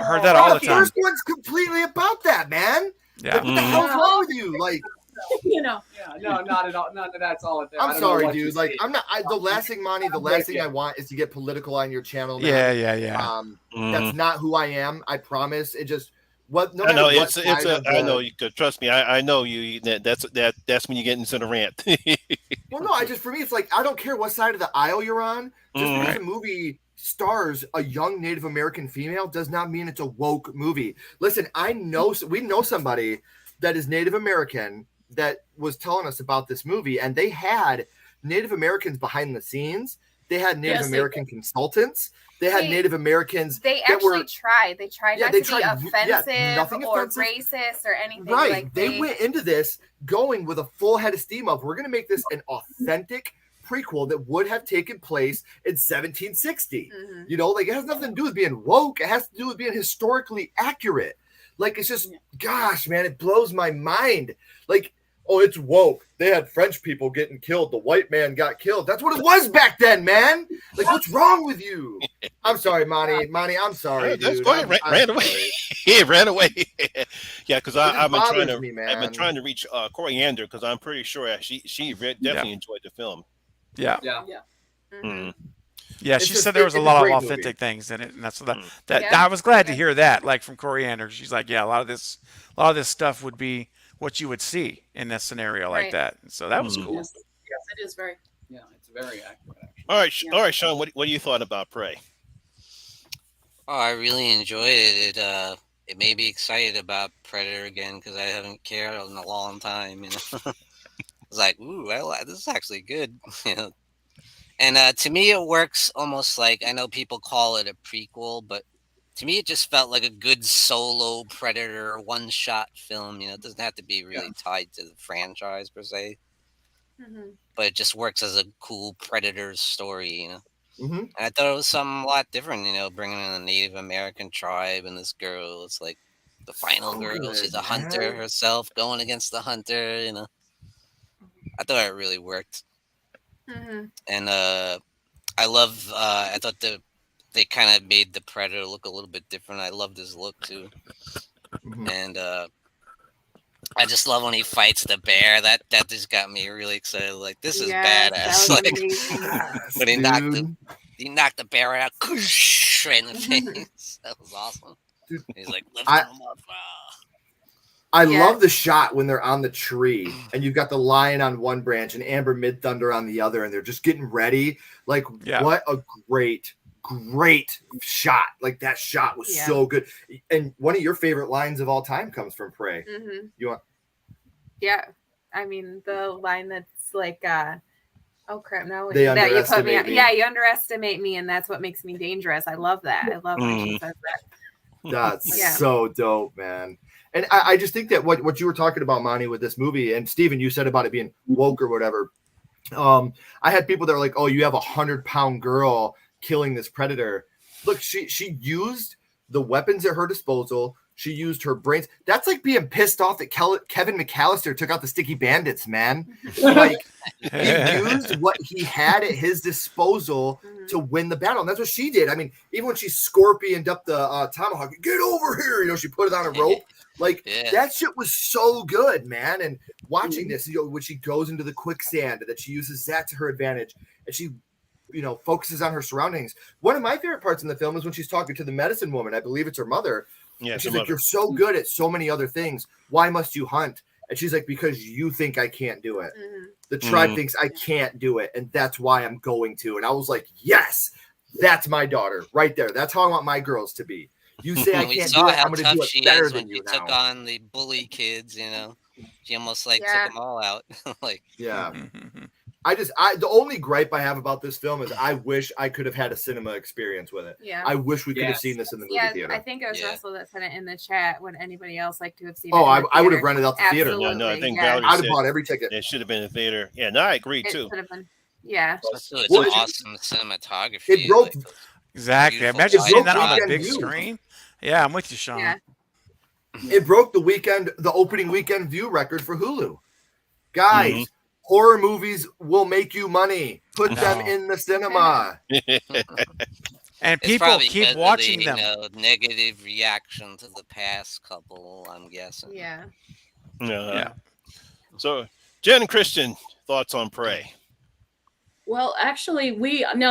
I heard that all the the time. first one's completely about that, man. Yeah. Like, what the hell's wrong with you? Like, You know, Yeah, no, not at all. None of that's all. I I'm don't know sorry, what you dude. Like, see. I'm not. The last thing, Monty. The last thing I want is to get political on your channel. Man. Yeah. That's not who I am. I promise. It just what. No I know matter what it's side a. of I the- know you could trust me. I know you. That's when you get into the rant. Well, no. I just for me, it's like I don't care what side of the aisle you're on. Just Mhm. because a movie stars a young Native American female does not mean it's a woke movie. Listen, we know somebody that is Native American that was telling us about this movie, and they had Native Americans behind the scenes. They had Native Yes, they American consultants. They had They- Native Americans. They that actually were- tried. They tried Yeah, not they to tried- be yeah, offensive nothing or offensive. racist or anything. Right. Like they went into this going with a full head of steam of we're going to make this an authentic prequel that would have taken place in 1760. Mhm. You know, like it has nothing to do with being woke. It has to do with being historically accurate. Like it's just, gosh, man, it blows my mind. Like, oh, it's woke. They had French people getting killed. The white man got killed. That's what it was back then, man. Like, what's wrong with you? I'm sorry, Monty. Monty, I'm sorry, That's dude. fine. Ran away. sorry. He ran away. Yeah, because It just I've been trying bothers to. me, I've been man. trying to reach Coriander because I'm pretty sure she definitely enjoyed the film. Yeah. Yeah. Mm. Yeah, It's she just- said there was a it's a lot of great authentic movie. things in it, and that's that. Mm. That Yeah. I was glad to hear that, like from Coriander. She's like, yeah, a lot of this stuff would be what you would see in a scenario like Right. that. So that was Mhm. cool. yes, it is very. Yeah, it's very accurate. Actually. All right, Sean. What do you thought about Prey? Oh, I really enjoyed it. It made me excited about Predator again because I haven't cared in a long time. You know, I was like, "Ooh, this is actually good." You know, and to me, it works almost like I know people call it a prequel, but to me, it just felt like a good solo Predator one-shot film. You know, it doesn't have to be really tied to the franchise per se, Mhm. but it just works as a cool Predator story. You know. Mhm. And I thought it was something a lot different, you know, bringing in a Native American tribe and this girl. It's like the final So girl. good, She's a hunter man. herself, going against the hunter. You know, I thought it really worked, Mhm. and I love. I thought they kind of made the Predator look a little bit different. I loved his look too, Mhm. and I just love when he fights the bear. That just got me really excited. Like this is Yes, badass. that was Like amazing. Yes, when dude. he knocked the bear out, right in the face. That was awesome. Dude, He's like lifting I- him up. I Yeah. love the shot when they're on the tree and you've got the lion on one branch and Amber Mid Thunder on the other, and they're just getting ready. Like, Yeah. what a great shot! Like that shot was Yeah. so good. And one of your favorite lines of all time comes from Prey. Mhm. You want? Yeah, I mean the line that's like, "Oh crap! No, They that you put me. underestimate On. me. Yeah, you underestimate me, and that's what makes me dangerous." I love that. I love when she says that. That's Yeah. so dope, man. And I just think that what you were talking about, Monty, with this movie, and Steven, you said about it being woke or whatever. I had people that were like, "Oh, you have 100-pound girl killing this predator." Look, she used the weapons at her disposal. She used her brains. That's like being pissed off that Kevin McAllister took out the Sticky Bandits, man. Like he used what he had at his disposal Mhm. to win the battle, and that's what she did. I mean, even when she scorpioned up the tomahawk, get over here, you know, she put it on a rope. Like Yeah. that shit was so good, man. And watching this, you know, when she goes into the quicksand, that she uses that to her advantage, and she, you know, focuses on her surroundings. One of my favorite parts in the film is when she's talking to the medicine woman. I believe it's her mother. Yeah, She's like, "You're so good at so many other things. Why must you hunt?" And she's like, because you think I can't do it. Mhm. The tribe thinks I can't do it, and that's why I'm going to. And I was like, yes, that's my daughter right there. That's how I want my girls to be. You say I And we can't saw do it, how I'm going to tough do it she better is than when she you took now. on the bully kids. You know, she almost like Yeah. took them all out. Like, Yeah. The only gripe I have about this film is I wish I could have had a cinema experience with it. Yeah. I wish we could have Yes. seen this in the movie Yeah, theater. I think it was Yeah. Russell that said it in the chat. Would anybody else like to have seen Oh, it? in the I would have theater? rented out the theater. Absolutely. No, I think yeah. Valerie I'd have said bought every ticket. it should have been in the theater. Yeah, no, I agree It too. should have been. Yeah. especially with Well, some it- awesome cinematography. It broke. like, Exactly. Beautiful Imagine light seeing that on a weekend big view. screen. Yeah, I'm with you, Sean. Yeah. It broke the opening weekend view record for Hulu. Guys, horror movies will make you money. Put them No. in the cinema. And it's people probably keep because watching of the, them. negative reaction to the past couple. I'm guessing. Yeah. Yeah. So, Jen and Christian, thoughts on Prey? Well, actually,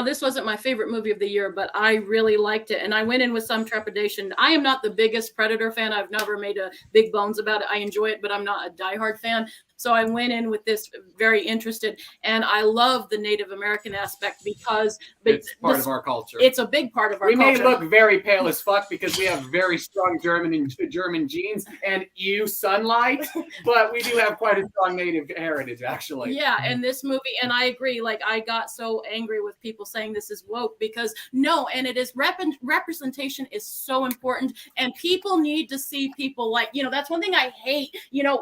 this wasn't my favorite movie of the year, but I really liked it. And I went in with some trepidation. I am not the biggest Predator fan. I've never made a big bones about it. I enjoy it, but I'm not a diehard fan. So I went in with this very interested. And I love the Native American aspect because It's part of our culture. it's a big part of our We may culture. look very pale as fuck because we have very strong German genes and sunlight, but we do have quite a strong native heritage, actually. Yeah, and this movie, and I agree. Like, I got so angry with people saying this is woke because no, and it is representation is so important, and people need to see people like, that's one thing I hate.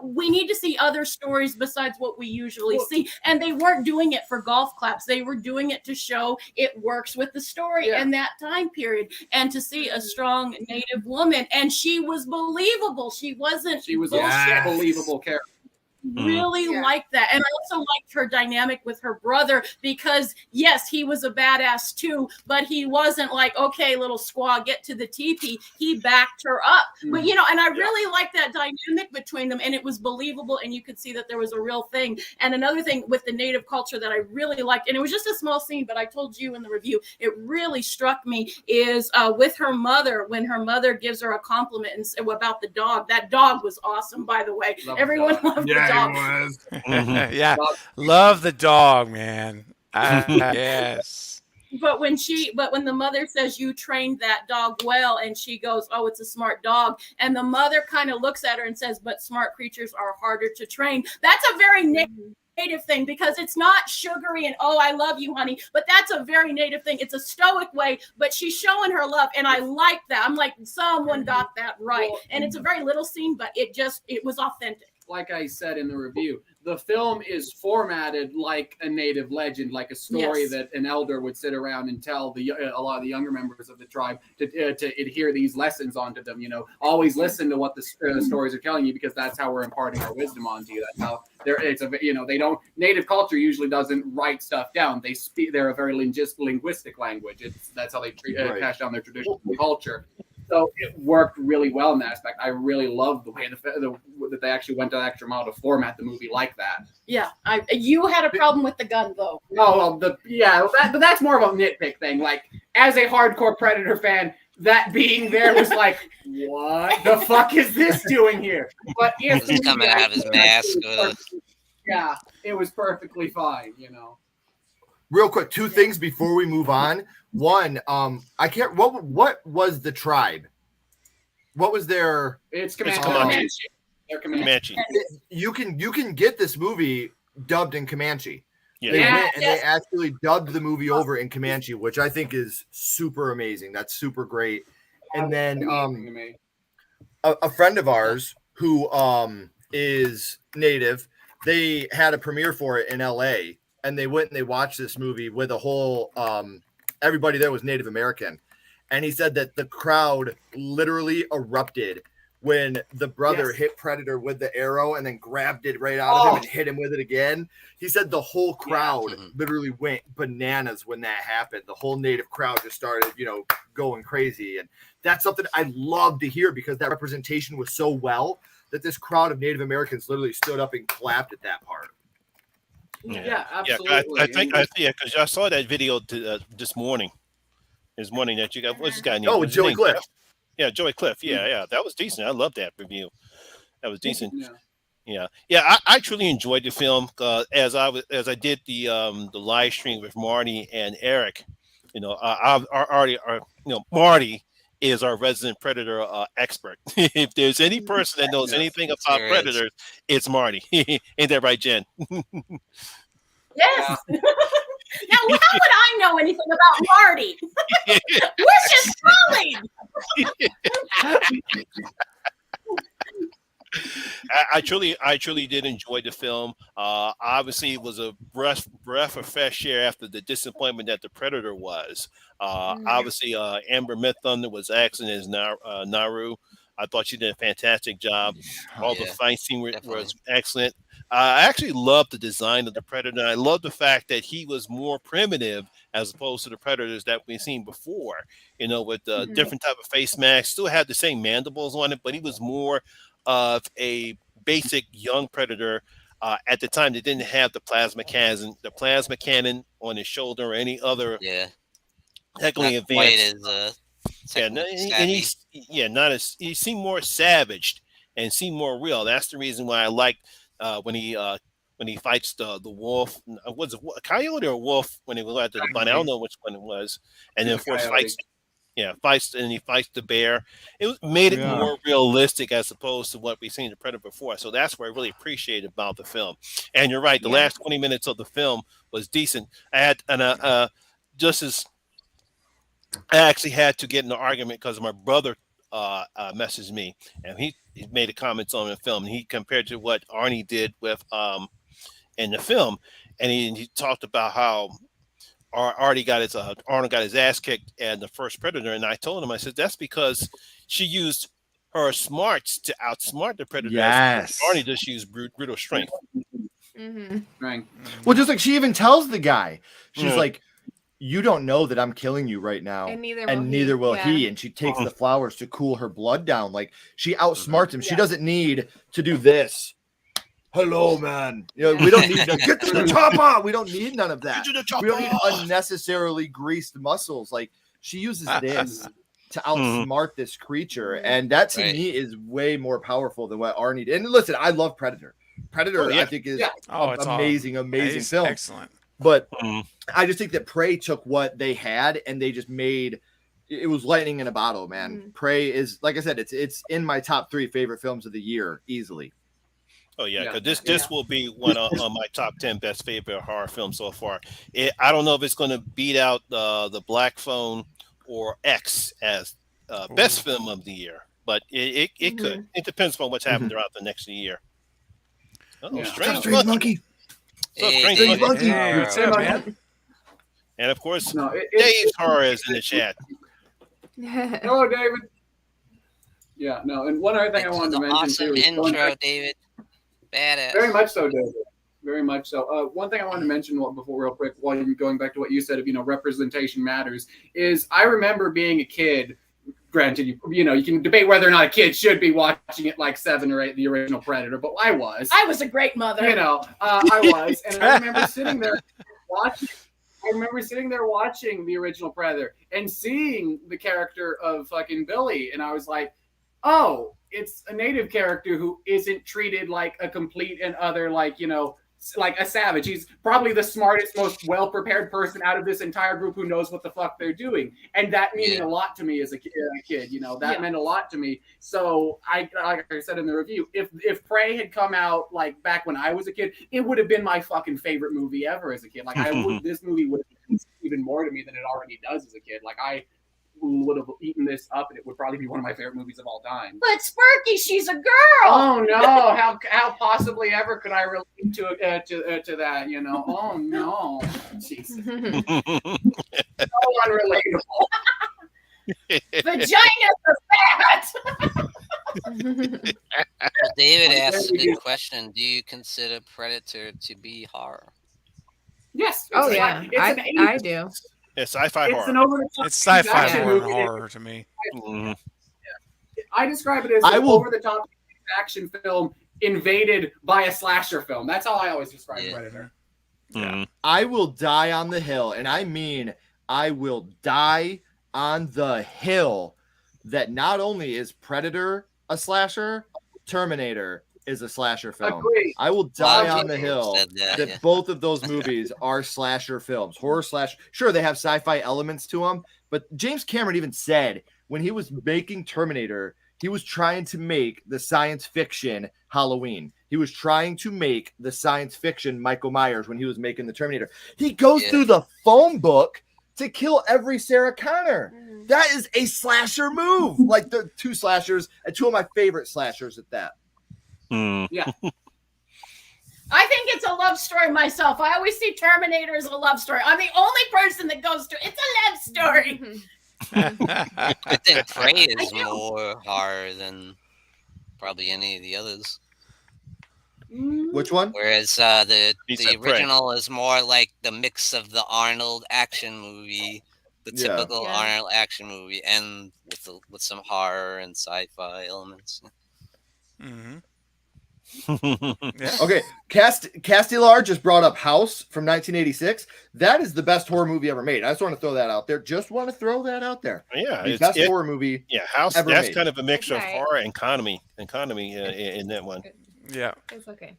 We need to see other stories besides what we usually see, and they weren't doing it for golf claps. They were doing it to show it works with the story and that time period, and to see a strong Native woman, and she was believable. She wasn't. She was bullshit. a believable character. Really liked that, and I also liked her dynamic with her brother because yes, he was a badass too, but he wasn't like, okay, little squaw, get to the teepee. He backed her up, but and I really liked that dynamic between them, and it was believable, and you could see that there was a real thing. And another thing with the Native culture that I really liked, and it was just a small scene, but I told you in the review, it really struck me, is with her mother, when her mother gives her a compliment and about the dog. That dog was awesome, by the way. Everyone loved the dog. Was. Yeah. Love the dog, man. Yes. But when the mother says you trained that dog well, and she goes, oh, it's a smart dog, and the mother kind of looks at her and says, but smart creatures are harder to train. That's a very native thing, because it's not sugary and, oh, I love you, honey, but that's a very native thing. It's a stoic way, but she's showing her love, and I like that. I'm like, someone got that right. And it's a very little scene, but it was authentic. Like I said in the review, the film is formatted like a native legend, like a story that an elder would sit around and tell a lot of the younger members of the tribe to adhere these lessons onto them. Always listen to what the stories are telling you, because that's how we're imparting our wisdom onto you. That's how they don't. Native culture usually doesn't write stuff down. They speak. They're a very linguistic language. That's how they pass down their traditional culture. So it worked really well in that aspect. I really loved the way that they actually went to the extra mile to format the movie like that. Yeah, you had a problem with the gun, though. Oh, well, but that's more of a nitpick thing. Like, as a hardcore Predator fan, that being there was like, what the fuck is this doing here? But if He's coming out of his mask. Yeah, it was perfectly fine, Real quick, two things before we move on. One, I can't. What was the tribe? What was their? It's Comanche. Comanche. They're Comanche. You can get this movie dubbed in Comanche. Yeah. They went and they actually dubbed the movie over in Comanche, which I think is super amazing. That's super great. And then a friend of ours who is native, they had a premiere for it in LA, and they went and they watched this movie with a whole everybody there was Native American. And he said that the crowd literally erupted when the brother hit Predator with the arrow and then grabbed it right out of him and hit him with it again. He said the whole crowd literally went bananas when that happened. The whole Native crowd just started, going crazy. And that's something I love to hear, because that representation was so well that this crowd of Native Americans literally stood up and clapped at that part. Yeah, absolutely. I think because I saw that video this morning. This morning that you got. What's his guy name? Oh, Joey Cliff. Yeah, Joey Cliff. Yeah, that was decent. I love that review. That was decent. Yeah. Yeah. I truly enjoyed the film as I did the live stream with Marty and Eric. Marty is our resident predator expert. If there's any person that knows Yes, anything it about sure is. predators, it's Marty. Ain't that right, Jen? Yes. Now, how would I know anything about Marty? We're just colleagues. I truly did enjoy the film. Obviously, it was a breath of fresh air after the disappointment that the Predator was. Obviously, Amber Myth Thunder was excellent as Naru. I thought she did a fantastic job. All the Yeah, fight scene definitely. was excellent. I actually loved the design of the Predator. I love the fact that he was more primitive as opposed to the Predators that we've seen before. With different type of face mask, still had the same mandibles on it, but he was more of a basic young predator. At the time, they didn't have the plasma cannon on his shoulder or any other Yeah, technically not quite advanced. as Yeah, no, technically and savvy. not as he seemed more savaged and seemed more real. That's the reason why I liked when he fights the wolf. Was it a coyote or a wolf when he was at the bunny? I don't know which one it was. And then of course Coyote. he fights the bear. Made it Yeah. more realistic as opposed to what we've seen in the Predator before. So that's what I really appreciated about the film. And you're right, the Yeah. last 20 minutes of the film was decent. I actually had to get in an argument because my brother messaged me and he made a comments on the film and he compared to what Arnie did with in the film, and he talked about how Arnie got his Arnold got his ass kicked and the first Predator, and I told him, I said that's because she used her smarts to outsmart the Predator. Yes. Arnie just used brutal strength. Right. Well, just like she even tells the guy, she's Yeah. like, "You don't know that I'm killing you right now, And neither will yeah. he." And she takes the flowers to cool her blood down. Like she outsmarts him. She Yeah. doesn't need to do this. Hello, man. We don't need to get to the chopper. We don't need none of that. Get to the chopper! We don't need unnecessarily greased muscles. Like she uses this to outsmart this creature, and that to Right. me is way more powerful than what Arnie did. And listen, I love Predator. Predator, Oh, yeah. I think is It's amazing it's film. excellent. But Mhm. I just think that Prey took what they had and they just made it was lightning in a bottle, man. Prey is, like I said, it's in my top 3 favorite films of the year easily. Oh yeah, Yeah. because this will be one of my top 10 best favorite horror films so far. I don't know if it's going to beat out the Black Phone or X as best film of the year, but it could. It depends on what's happening throughout the next year. Yeah. Strange Strange monkey. monkey. Strange David. monkey. Hey, what's up, man? And of course, No, Dave's horror is in the chat. Hello, David. Yeah, no, and one other thing I It's wanted to an mention awesome too is going intro, back- David. Badass. Very much so, David. Very much so. One thing I wanted to mention before, real quick, while you're going back to what you said of representation matters, is I remember being a kid. Granted, you can debate whether or not a kid should be watching it like 7 or 8, the original Predator, but I was. I was a great mother. I was, and I remember sitting there watching. I remember sitting there watching the original Predator and seeing the character of fucking Billy, and I was like, oh, it's a native character who isn't treated like a complete and utter, like a savage. He's probably the smartest, most well-prepared person out of this entire group who knows what the fuck they're doing. And that meant a lot to me as a kid. That meant a lot to me. So like I said in the review, if Prey had come out like back when I was a kid, it would have been my fucking favorite movie ever as a kid. Like this movie would have been even more to me than it already does as a kid. Like I would have eaten this up, and it would probably be one of my favorite movies of all time. But Sparky, she's a girl. Oh no! How possibly ever could I relate to that? Oh no! Jesus, so unrelatable. Vaginas are fat. Well, David asked a good question. Do you consider Predator to be horror? Yes. Oh it's yeah, like- it's an I 80s do. It's sci-fi It's horror. an over-the-top It's sci-fi action horror and movie. horror to me. Mhm. I describe it as I an will- over-the-top action film invaded by a slasher film. That's how I always describe Yeah. Predator. Mhm. I will die on the hill, and I mean I will die on the hill that not only is Predator a slasher, Terminator is a slasher film. Agreed. I will die Wow, on the hill said that, that yeah. both of those movies are slasher films, horror slash. Sure, they have sci-fi elements to them, but James Cameron even said when he was making Terminator, he was trying to make the science fiction Halloween. He was trying to make the science fiction Michael Myers when he was making the Terminator. He goes through the phone book to kill every Sarah Connor. That is a slasher move. Like the two slashers and two of my favorite slashers at that. Yeah. I think it's a love story myself. I always see Terminator as a love story. I'm the only person that goes to it's a love story. I think Prey is more horror than probably any of the others. Which one? Whereas the original is more like the mix of the Arnold action movie, the typical Arnold action movie, and with some horror and sci-fi elements. Mm-hmm. Okay, Castellar just brought up House from 1986. That is the best horror movie ever made. I just want to throw that out there. Just want to throw that out there. Yeah, the best horror movie. Yeah, House. Ever That's made. kind of a mixture of horror and comedy in that one. Yeah, it's okay.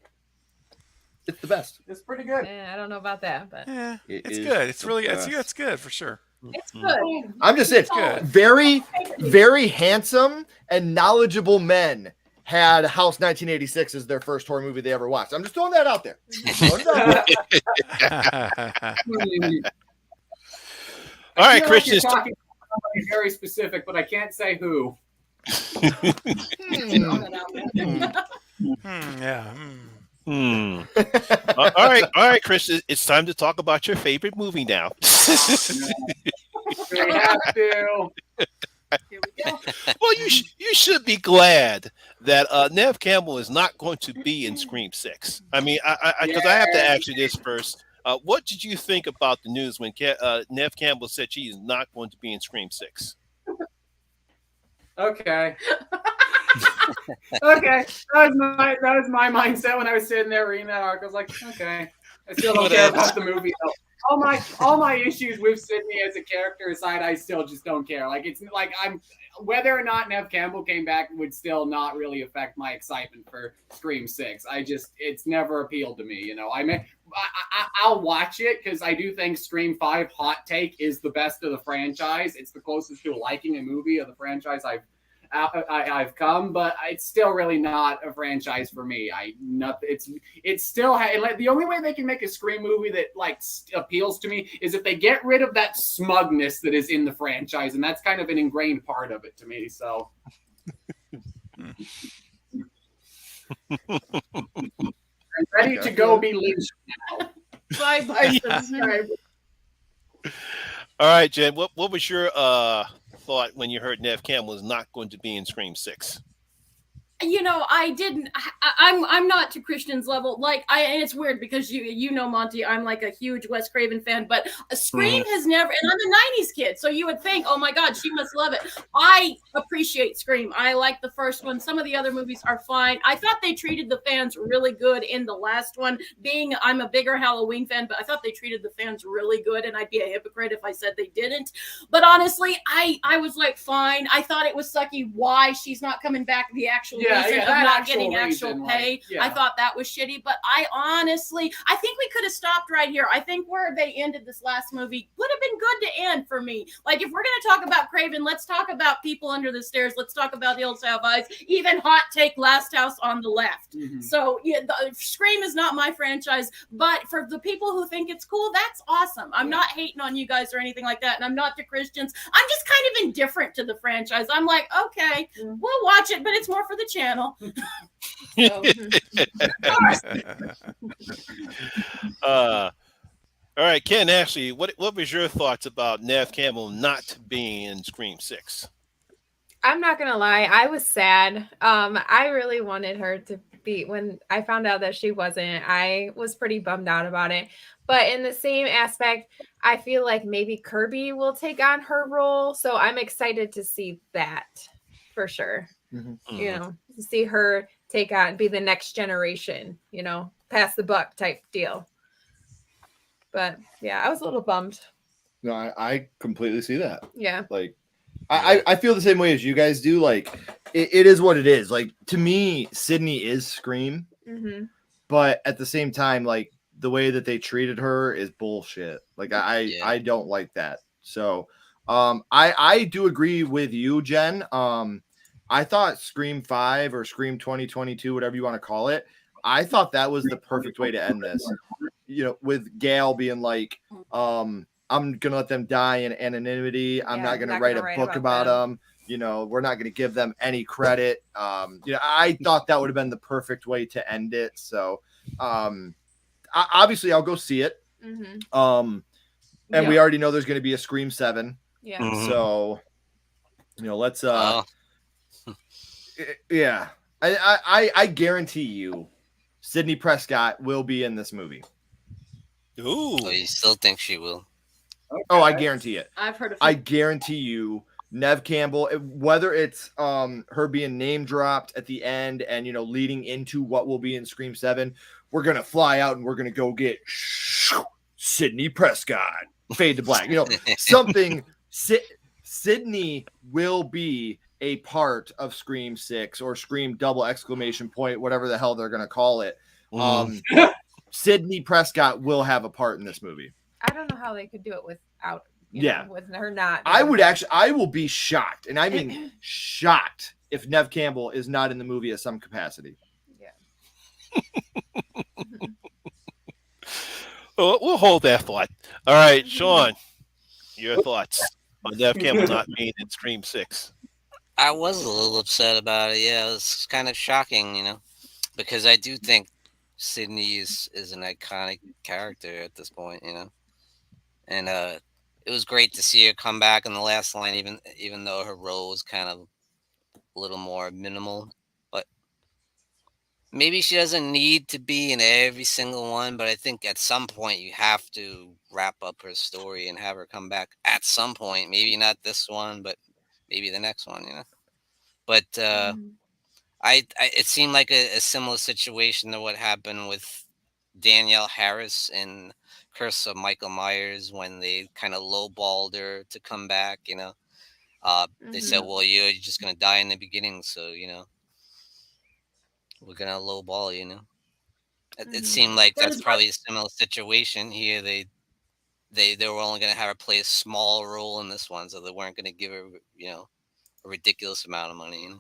It's the best. It's pretty good. I don't know about that, but yeah, it's good. It's really it's good for sure. It's good. I'm just saying, very, very handsome and knowledgeable men had House 1986 as their first horror movie they ever watched. I'm just throwing that out there. All right, Christian. Christian. You're talking about somebody very specific, but I can't say who. Yeah. All right, Chris. It's time to talk about your favorite movie now. We have to. here we go. Well, you should be glad that Nev Campbell is not going to be in Scream 6. I mean, because I have to ask you this first. What did you think about the news when Nev Campbell said she is not going to be in Scream 6? Okay. Okay. That was my mindset when I was sitting there reading that article. I was like, okay. I still don't care about the movie though. All my issues with Sydney as a character aside, I still just don't care. Like it's like whether or not Nev Campbell came back would still not really affect my excitement for Scream 6. It's never appealed to me. You know, I'll watch it because I do think Scream 5 hot take is the best of the franchise. It's the closest to liking a movie of the franchise I've come, but it's still really not a franchise for me. It's still like the only way they can make a Scream movie that like appeals to me is if they get rid of that smugness that is in the franchise, and that's kind of an ingrained part of it to me. So I'm ready to go be lynched now. Bye, subscribe. All right, Jen. What was your thought when you heard Nev Campbell was not going to be in Scream 6? You know, I'm not to Christian's level. Like, and it's weird because you know, Monty, I'm like a huge Wes Craven fan, but Scream has never, and I'm a 90s kid, so you would think, oh my God, she must love it. I appreciate Scream. I like the first one. Some of the other movies are fine. I thought they treated the fans really good in the last one. I'm a bigger Halloween fan, but I thought they treated the fans really good, and I'd be a hypocrite if I said they didn't. But honestly, I was like, fine. I thought it was sucky why she's not coming back the actual reason of not getting actual pay. I thought that was shitty, but I think we could have stopped right here. I think where they ended this last movie would have been good to end for me. Like, if we're going to talk about Craven, let's talk about People Under the Stairs. Let's talk about The Old South Eyes. Even hot take Last House on the Left. Mm-hmm. So yeah, Scream is not my franchise, but for the people who think it's cool, that's awesome. I'm not hating on you guys or anything like that, and I'm not the Christians. I'm just kind of indifferent to the franchise. I'm like, okay, we'll watch it, but it's more for the channel. All right, Ken, Ashley, what was your thoughts about Nev Campbell not being in Scream 6? I'm not gonna lie, I was sad. I really wanted her to be. When I found out that she wasn't, I was pretty bummed out about it. But in the same aspect, I feel like maybe Kirby will take on her role, so I'm excited to see that for sure. Mm-hmm. You know, to see her be the next generation, you know, pass the buck type deal. But yeah, I was a little bummed. No, I completely see that. Yeah. Like, I feel the same way as you guys do. Like, it is what it is. Like, to me, Sydney is Scream, Mm-hmm. but at the same time, like, the way that they treated her is bullshit. Like, I don't like that. So I do agree with you, Jen. I thought Scream 5 or Scream 2022, whatever you want to call it, I thought that was the perfect way to end this. You know, with Gail being like, I'm gonna let them die in anonymity. I'm not gonna write a book about them. You know, we're not gonna give them any credit. You know, I thought that would have been the perfect way to end it. So obviously I'll go see it. Mm-hmm. And we already know there's gonna be a Scream 7. Yeah. Mhm. So, you know, let's Oh, yeah. I guarantee you Sydney Prescott will be in this movie. Ooh. oh, you still think she will? Oh, I guarantee it. I've heard of I guarantee you Nev Campbell, whether it's her being name dropped at the end and, you know, leading into what will be in Scream 7, we're going to fly out and we're going to go get Sydney Prescott, fade to black. You know, something. Sydney will be a part of Scream 6 or Scream ! Whatever the hell they're going to call it. Sydney Prescott will have a part in this movie. I don't know how they could do it without, with her not. I will be shocked, and I mean shocked, if Nev Campbell is not in the movie at some capacity. Yeah. We'll hold that thought. All right, Sean, your thoughts on Nev Campbell not being in Scream 6? I was a little upset about it. Yeah, it was kind of shocking, you know, because I do think Sydney is an iconic character at this point, you know, and it was great to see her come back in the last line, even though her role was kind of a little more minimal. But maybe she doesn't need to be in every single one. But I think at some point you have to wrap up her story and have her come back at some point. Maybe not this one, but maybe the next one, you know. But it seemed like a similar situation to what happened with Danielle Harris in Curse of Michael Myers when they kind of lowballed her to come back, you know. They said, well, you're just going to die in the beginning, so, you know, we're going to lowball, you know. It seemed like that's probably a similar situation here. They were only going to have her play a small role in this one, so they weren't going to give her, you know, a ridiculous amount of money, you know.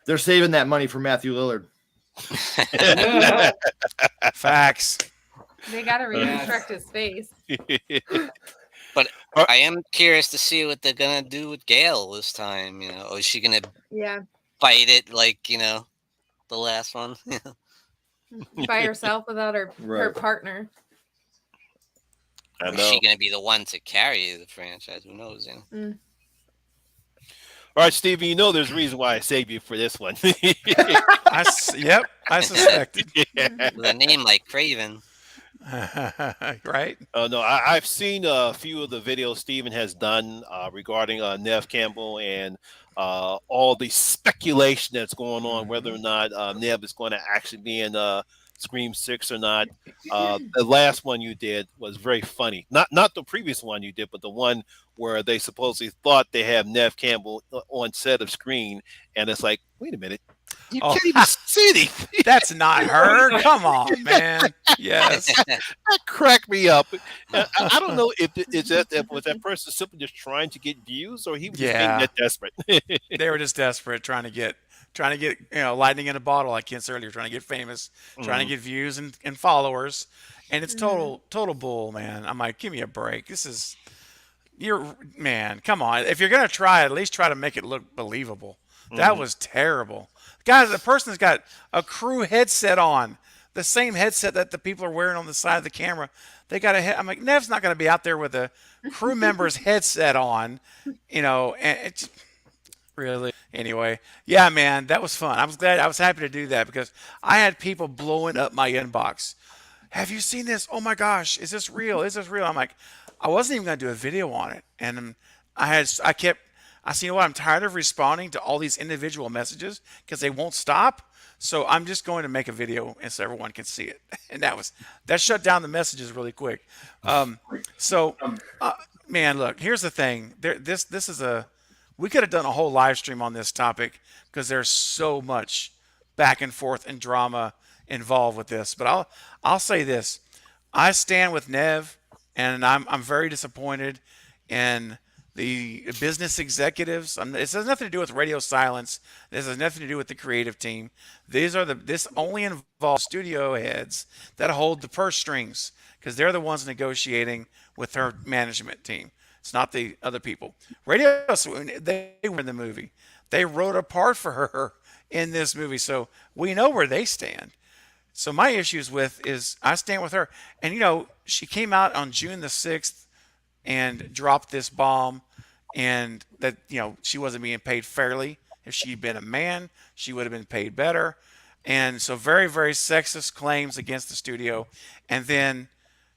They're saving that money for Matthew Lillard. Facts. They got to reconstruct his face. But I am curious to see what they're gonna do with Gail this time. You know, or is she gonna bite it like, you know, the last one? By herself without her partner. I know. Is she gonna be the one to carry the franchise? Who knows? You know? All right, Steven, you know there's a reason why I saved you for this one. I suspected. With a name like Craven. Right? Oh, no, I've seen a few of the videos Steven has done regarding Nev Campbell and all the speculation that's going on, whether or not Nev is going to actually be in Scream 6 or not. The last one you did was very funny. Not the previous one you did, but the one where they supposedly thought they have Nev Campbell on set of Screen, and it's like, wait a minute, you can't even see anything. That's not her. Come on, man. Yes. That cracked me up. I don't know if was that person simply just trying to get views, or he was just being that desperate. They were just desperate, trying to get you know, lightning in a bottle, like Kent said earlier, trying to get famous, trying to get views and followers, and it's total bull, man. I'm like, give me a break. Man, come on. If you're gonna try, at least try to make it look believable. That was terrible. Guys, the person's got a crew headset on, the same headset that the people are wearing on the side of the camera. They got a I'm like, Nev's not going to be out there with a crew member's headset on, you know, and it's really, anyway. Yeah, man, that was fun. I was happy to do that because I had people blowing up my inbox. Have you seen this? Oh my gosh, is this real? Is this real? I'm like, I wasn't even going to do a video on it. And I said, you know what? I'm tired of responding to all these individual messages because they won't stop. So I'm just going to make a video and so everyone can see it. And that shut down the messages really quick. Man, look, here's the thing. This is we could have done a whole live stream on this topic because there's so much back and forth and drama involved with this. But I'll say this: I stand with Nev, and I'm very disappointed in the business executives. This has nothing to do with radio silence. This has nothing to do with the creative team. This only involves studio heads that hold the purse strings because they're the ones negotiating with her management team. It's not the other people. Radio, they were in the movie. They wrote a part for her in this movie, so we know where they stand. So my issues is I stand with her. And, she came out on June the 6th and dropped this bomb, and that, she wasn't being paid fairly. If she'd been a man, she would have been paid better. And so very, very sexist claims against the studio. And then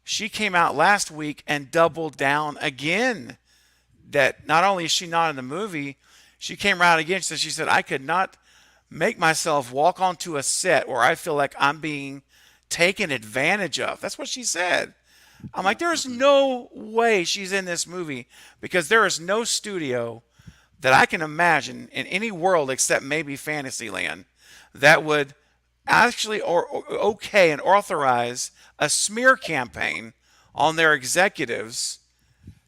she came out last week and doubled down again that not only is she not in the movie, she came around again. She said, I could not make myself walk onto a set where I feel like I'm being taken advantage of. That's what she said. I'm like, there's no way she's in this movie because there is no studio that I can imagine in any world except maybe Fantasyland that would actually okay and authorize a smear campaign on their executives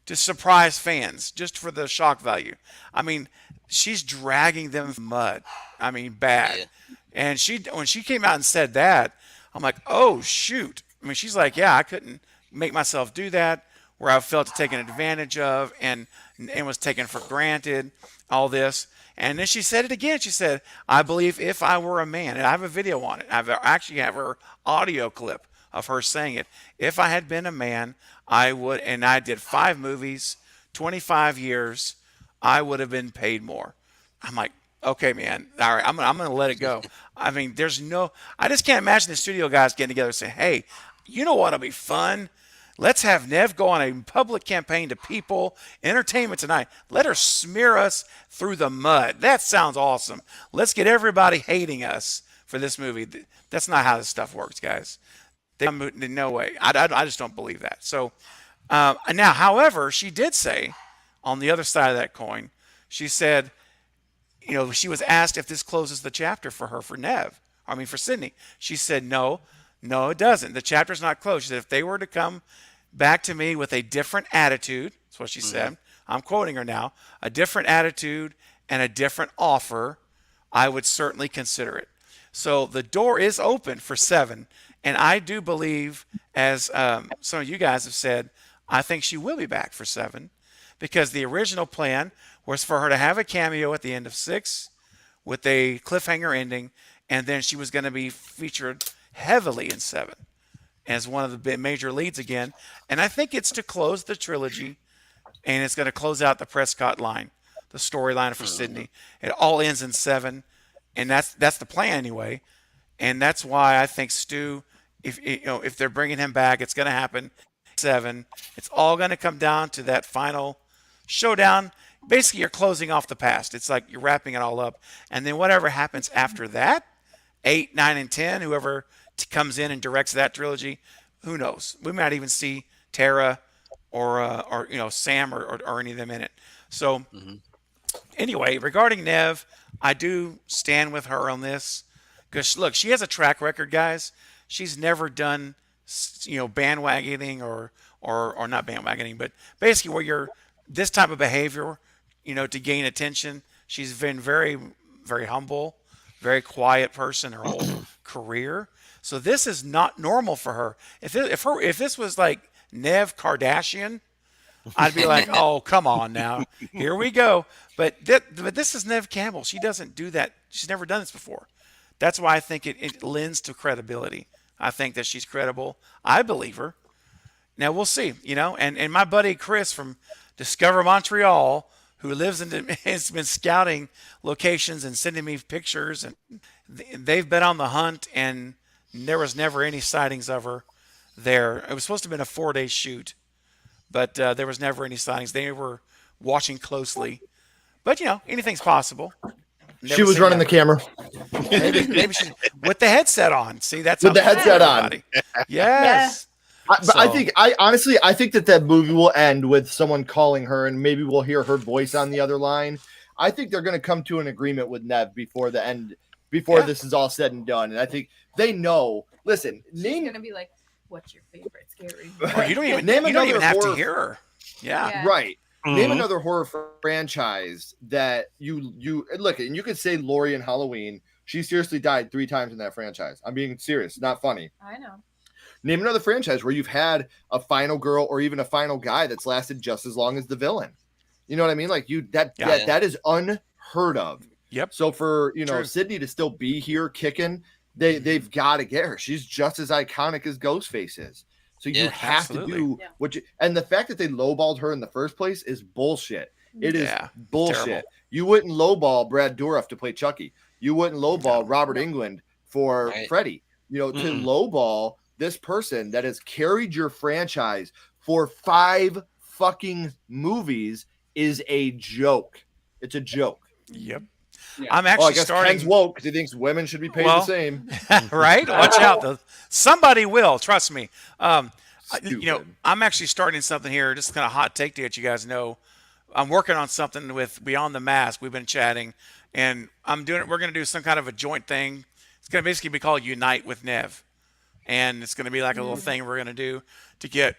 to surprise fans just for the shock value. I mean, she's dragging them through mud. I mean, bad. Yeah. And when she came out and said that, I'm like, oh, shoot. I mean, she's like, yeah, I couldn't make myself do that, where I felt taken advantage of and was taken for granted, all this. And then she said it again. She said, I believe if I were a man, and I have a video on it. I actually have her audio clip of her saying it. If I had been a man, I would, and I did 5 movies, 25 years, I would have been paid more. I'm like, okay, man. All right, I'm going to let it go. I mean, I just can't imagine the studio guys getting together and saying, hey, you know what'll be fun? Let's have Nev go on a public campaign to people, Entertainment Tonight. Let her smear us through the mud. That sounds awesome. Let's get everybody hating us for this movie. That's not how this stuff works, guys. No way. I just don't believe that. So now, however, she did say on the other side of that coin, she said, she was asked if this closes the chapter for her, for Sydney. She said, no, it doesn't. The chapter's not closed. She said, if they were to come back to me with a different attitude, that's what she said. I'm quoting her now, a different attitude and a different offer, I would certainly consider it. So the door is open for 7. And I do believe, as some of you guys have said, I think she will be back for 7 because the original plan was for her to have a cameo at the end of 6 with a cliffhanger ending, and then she was going to be featured heavily in 7 as one of the major leads again. And I think it's to close the trilogy, and it's going to close out the Prescott line, the storyline for Sydney. It all ends in 7, and that's the plan anyway. And that's why I think Stu, if they're bringing him back, it's going to happen 7. It's all going to come down to that final showdown. Basically, you're closing off the past. It's like you're wrapping it all up. And then whatever happens after that, 8, 9, and 10, whoever comes in and directs that trilogy, who knows? We might even see Tara or Sam or any of them in it. So anyway, regarding Nev, I do stand with her on this because look, she has a track record, guys. She's never done bandwagoning or not bandwagoning, but basically where you're this type of behavior, to gain attention. She's been very, very humble, very quiet person her whole career. So this is not normal for her. If this was like Nev Kardashian, I'd be like, oh, come on now, here we go. But this is Nev Campbell. She doesn't do that. She's never done this before. That's why I think it lends to credibility. I think that she's credible. I believe her. Now we'll see, and my buddy Chris from Discover Montreal, who lives has been scouting locations and sending me pictures, and they've been on the hunt, and there was never any sightings of her there. It was supposed to have been a 4-day shoot, but there was never any sightings. They were watching closely, but anything's possible. She was running the camera. Maybe she with the headset on. See, that's with the headset on. Yes. But I think that movie will end with someone calling her, and maybe we'll hear her voice on the other line. I think they're going to come to an agreement with Nev before the end, before this is all said and done. And I think they know. Listen, She's gonna be like, "What's your favorite scary?" Or you don't even Name you don't another even have to horror- hear her. Yeah. Yeah. Right. Mhm. Name another horror franchise that you look at, and you could say Laurie in Halloween. She seriously died 3 times in that franchise. I'm being serious, not funny. I know. Name another franchise where you've had a final girl or even a final guy that's lasted just as long as the villain. You know what I mean? Like that is unheard of. Yep. So for True. Sydney to still be here kicking, they've got to get her. She's just as iconic as Ghostface is. So you Yeah, have absolutely. to do Yeah. what you, and the fact that they lowballed her in the first place is bullshit. It is Yeah, bullshit. terrible. You wouldn't lowball Brad Dourif to play Chucky. You wouldn't lowball Robert Englund for Right. Freddy. To Mm-mm. lowball this person that has carried your franchise for 5 fucking movies is a joke. It's a joke. Yep. Yeah. I'm I actually guess starting. Ken's woke because he thinks women should be paid Well, the same. Right? Watch out. Somebody will. Trust me. Stupid. I'm actually starting something here. Just kind of hot take to let you guys know. I'm working on something with Beyond the Mask. We've been chatting, and we're going to do some kind of a joint thing. It's going to basically be called Unite with Nev, and it's going to be like a little thing we're going to do to get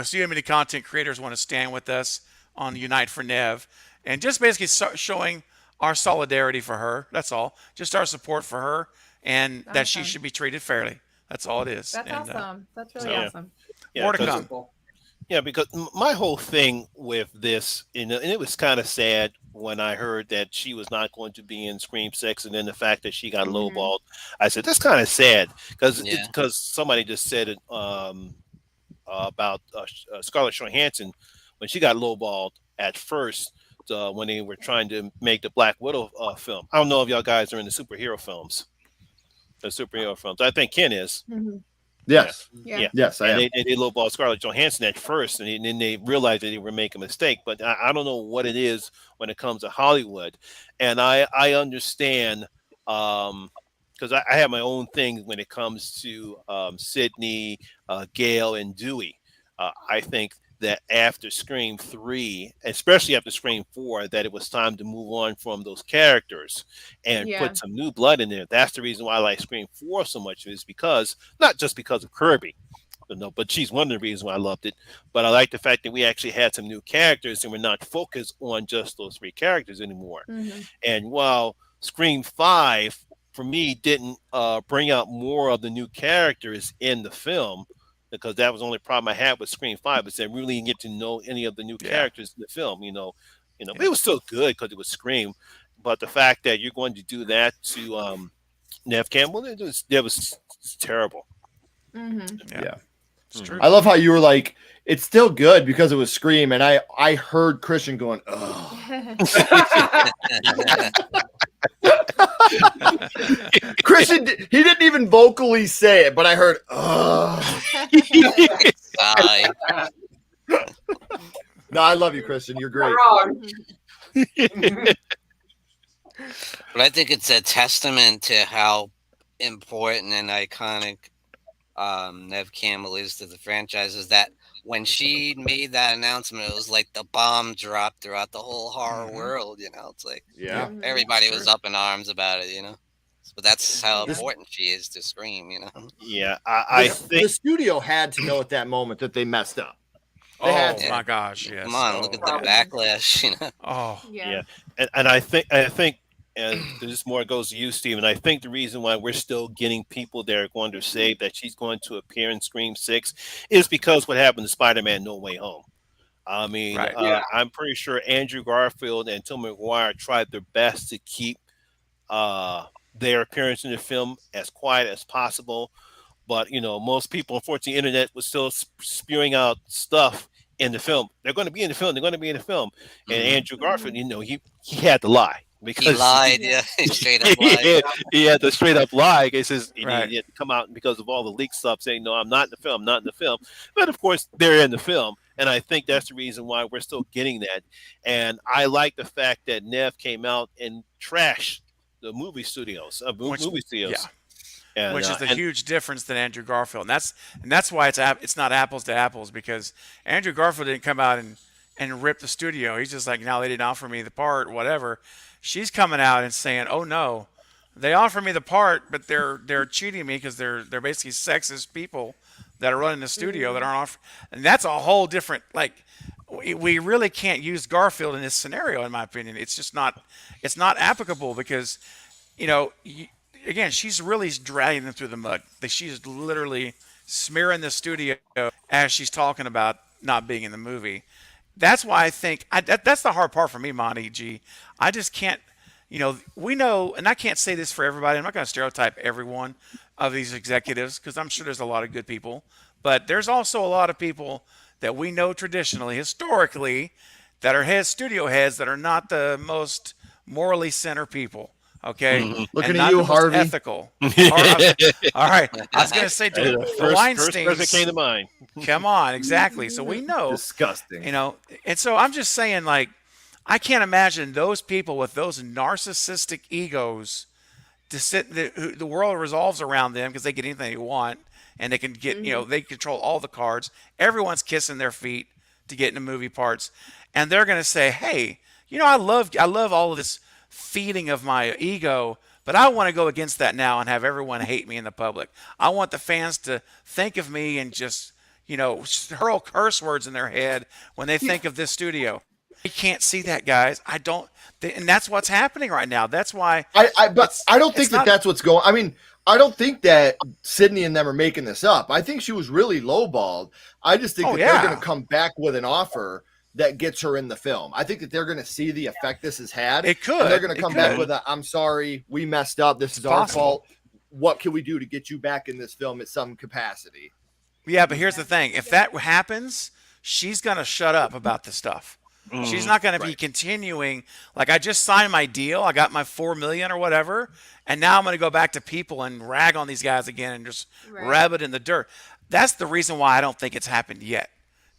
see how many content creators want to stand with us on Unite for Nev, and just basically start showing our solidarity for her. That's all. Just our support for her, and that she Awesome. should be treated fairly. That's all it is. That's And, awesome. That's really Yeah. awesome. Yeah, More to 'cause- come. Simple. Yeah, because my whole thing with this, and it was kind of sad when I heard that she was not going to be in Scream 6, and then the fact that she got Mhm. lowballed. I said that's kind of sad because Yeah. somebody just said it about Scarlett Johansson when she got lowballed at first when they were trying to make the Black Widow film. I don't know if y'all guys are in the superhero films. I think Ken is. Mhm. Yes. Yeah. Yes, I am. And they lowballed Scarlett Johansson at first, and then they realized that they were making a mistake. But I don't know what it is when it comes to Hollywood, and I understand because I have my own thing when it comes to Sydney, Gail, and Dewey. I think that after Scream 3, especially after Scream 4, that it was time to move on from those characters and Yeah. put some new blood in there. That's the reason why I like Scream 4 so much, is because not just because of Kirby, but she's one of the reasons why I loved it. But I like the fact that we actually had some new characters and we're not focused on just those 3 characters anymore. Mhm. And while Scream 5 for me didn't bring out more of the new characters in the film, because that was the only problem I had with Scream 5, is that we really didn't get to know any of the new characters in the film. But it was still good because it was Scream. But the fact that you're going to do that to Nev Campbell, it was terrible. Mhm. Yeah. It's true. I love how you were like, it's still good because it was Scream, and I heard Christian going, "Oh." Christian, he didn't even vocally say it, but I heard, "Oh." Sigh. No, I love you, Christian. You're great. Wrong. But I think it's a testament to how important and iconic Nev Campbell is to the franchise. Is that when she made that announcement, it was like the bomb dropped throughout the whole horror world. It's like Yeah. Mhm. everybody was up in arms about it. But that's how This- important she is to Scream. Yeah, I The think studio had to know at that moment that they messed up. They Oh had to. my gosh! Yes. Come on, look at the Oh. backlash. Oh, Yeah. and I think, and this more goes to you, Stephen. I think the reason why we're still getting people that are going to say that she's going to appear in Scream 6 is because what happened to Spider-Man No Way Home. I mean, Right. Yeah. I'm pretty sure Andrew Garfield and Tom McGuire tried their best to keep their appearance in the film as quiet as possible. But most people, unfortunately, the internet was still spewing out stuff in the film. They're going to be in the film. They're going to be in the film. And Mhm. Andrew Garfield, he had to lie because He lied, yeah, straight up lied. he had to straight up lie. He says Right. he had to come out because of all the leak stuff, saying, "No, I'm not in the film, not in the film." But of course, they're in the film, and I think that's the reason why we're still getting that. And I like the fact that Nev came out and trashed the movie studios, movie studios. yeah. And, Which is the and- huge difference than Andrew Garfield, and that's why it's not apples to apples, because Andrew Garfield didn't come out and and rip the studio. He's just like, no, they didn't offer me the part, whatever. She's coming out and saying, oh no, they offered me the part, but they're cheating me because they're basically sexist people that are running the studio that aren't off. And that's a whole different, like, we really can't use Garfield in this scenario, in my opinion. It's just not, it's not applicable because, you know, again, she's really dragging them through the mud. She's literally smearing the studio as she's talking about not being in the movie. That's why I think that's the hard part for me, Monty G. I just can't, you know, we know, and I can't say this for everybody. I'm not going to stereotype every one of these executives because I'm sure there's a lot of good people, but there's also a lot of people that we know traditionally, historically, that are studio heads that are not the most morally center people. Okay, Looking and at not you, the most Harvey. ethical. All right, I was going to say, dude, the First person Weinsteins. came to mind. Come on, exactly. So we know, Disgusting. you know, and so I'm just saying, like, I can't imagine those people with those narcissistic egos to sit. The world revolves around them because they get anything they want, and they can get, you know, they control all the cards. Everyone's kissing their feet to get into movie parts, and they're going to say, hey, you know, I love all of this feeding of my ego, but I want to go against that now and have everyone hate me in the public. I want the fans to think of me and just, you know, hurl curse words in their head when they think of this studio. You can't see that, guys. I don't, and that's what's happening right now. That's why. But I don't think not, that's what's going. I mean, I don't think that Sydney and them are making this up. I think she was really lowballed. I just think they're going to come back with an offer that gets her in the film. I think that they're going to see the effect this has had. It could. And they're going to come back with I'm sorry, we messed up. This is our fault. What can we do to get you back in this film at some capacity? Yeah, but here's the thing. If that happens, she's going to shut up about this stuff. She's not going to be continuing. Like, I just signed my deal. I got my $4 million or whatever. And now I'm going to go back to people and rag on these guys again and just rub it in the dirt. That's the reason why I don't think it's happened yet.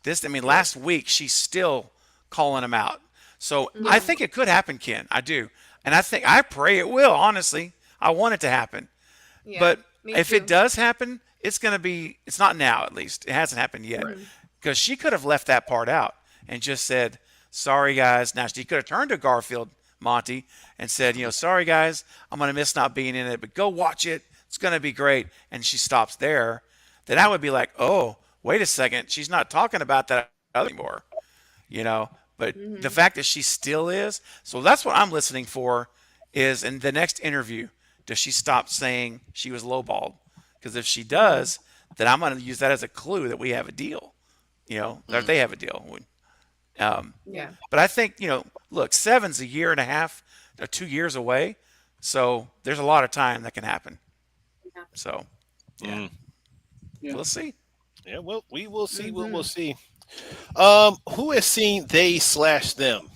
Last week, she's still calling him out. So I think it could happen, Ken. I do. And I pray it will, honestly. I want it to happen. Yeah, but if it does happen, it's not now at least. It hasn't happened yet. Because she could have left that part out and just said, sorry, guys. Now, she could have turned to Garfield, Monty, and said, you know, sorry, guys, I'm going to miss not being in it, but go watch it. It's going to be great. And she stops there. Then I would be like, oh, wait a second, she's not talking about that anymore, you know. But the fact that she still is, so that's what I'm listening for. Is in the next interview, does she stop saying she was lowballed? Because if she does, then I'm going to use that as a clue that we have a deal, you know, that they have a deal. But I think, you know, look, 7's a year and a half, or 2 years away, so there's a lot of time that can happen. So, we'll see. Yeah, well, we will see. We'll see. Who has seen They/Them?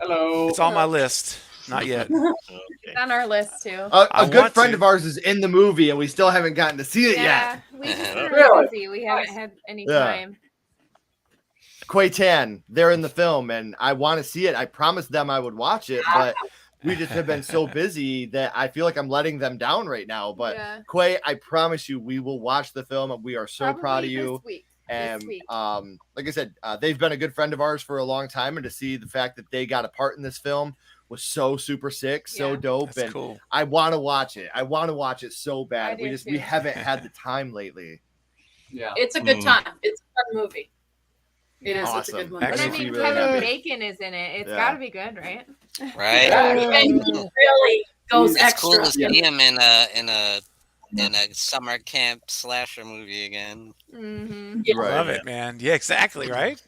Hello. It's on my list. Not yet. Okay. It's on our list too. A good friend of ours is in the movie, and we still haven't gotten to see it yet. We just really busy. We haven't had any time. Quaitan, they're in the film, and I want to see it. I promised them I would watch it, but we just have been so busy that I feel like I'm letting them down right now. But Quay, I promise you, we will watch the film, and we are so proud of you. And like I said, they've been a good friend of ours for a long time, and to see the fact that they got a part in this film was so super sick, so dope. That's and cool. I want to watch it. I want to watch it so bad. We haven't had the time lately. Yeah, it's a good time. It's a fun movie. It is. Awesome. It's a good one. But I mean, Kevin Bacon is in it. It's got to be good, right? Right. And he really goes It's extra. cool to see him in a summer camp slasher movie again. Love it, man. Yeah, exactly. Right.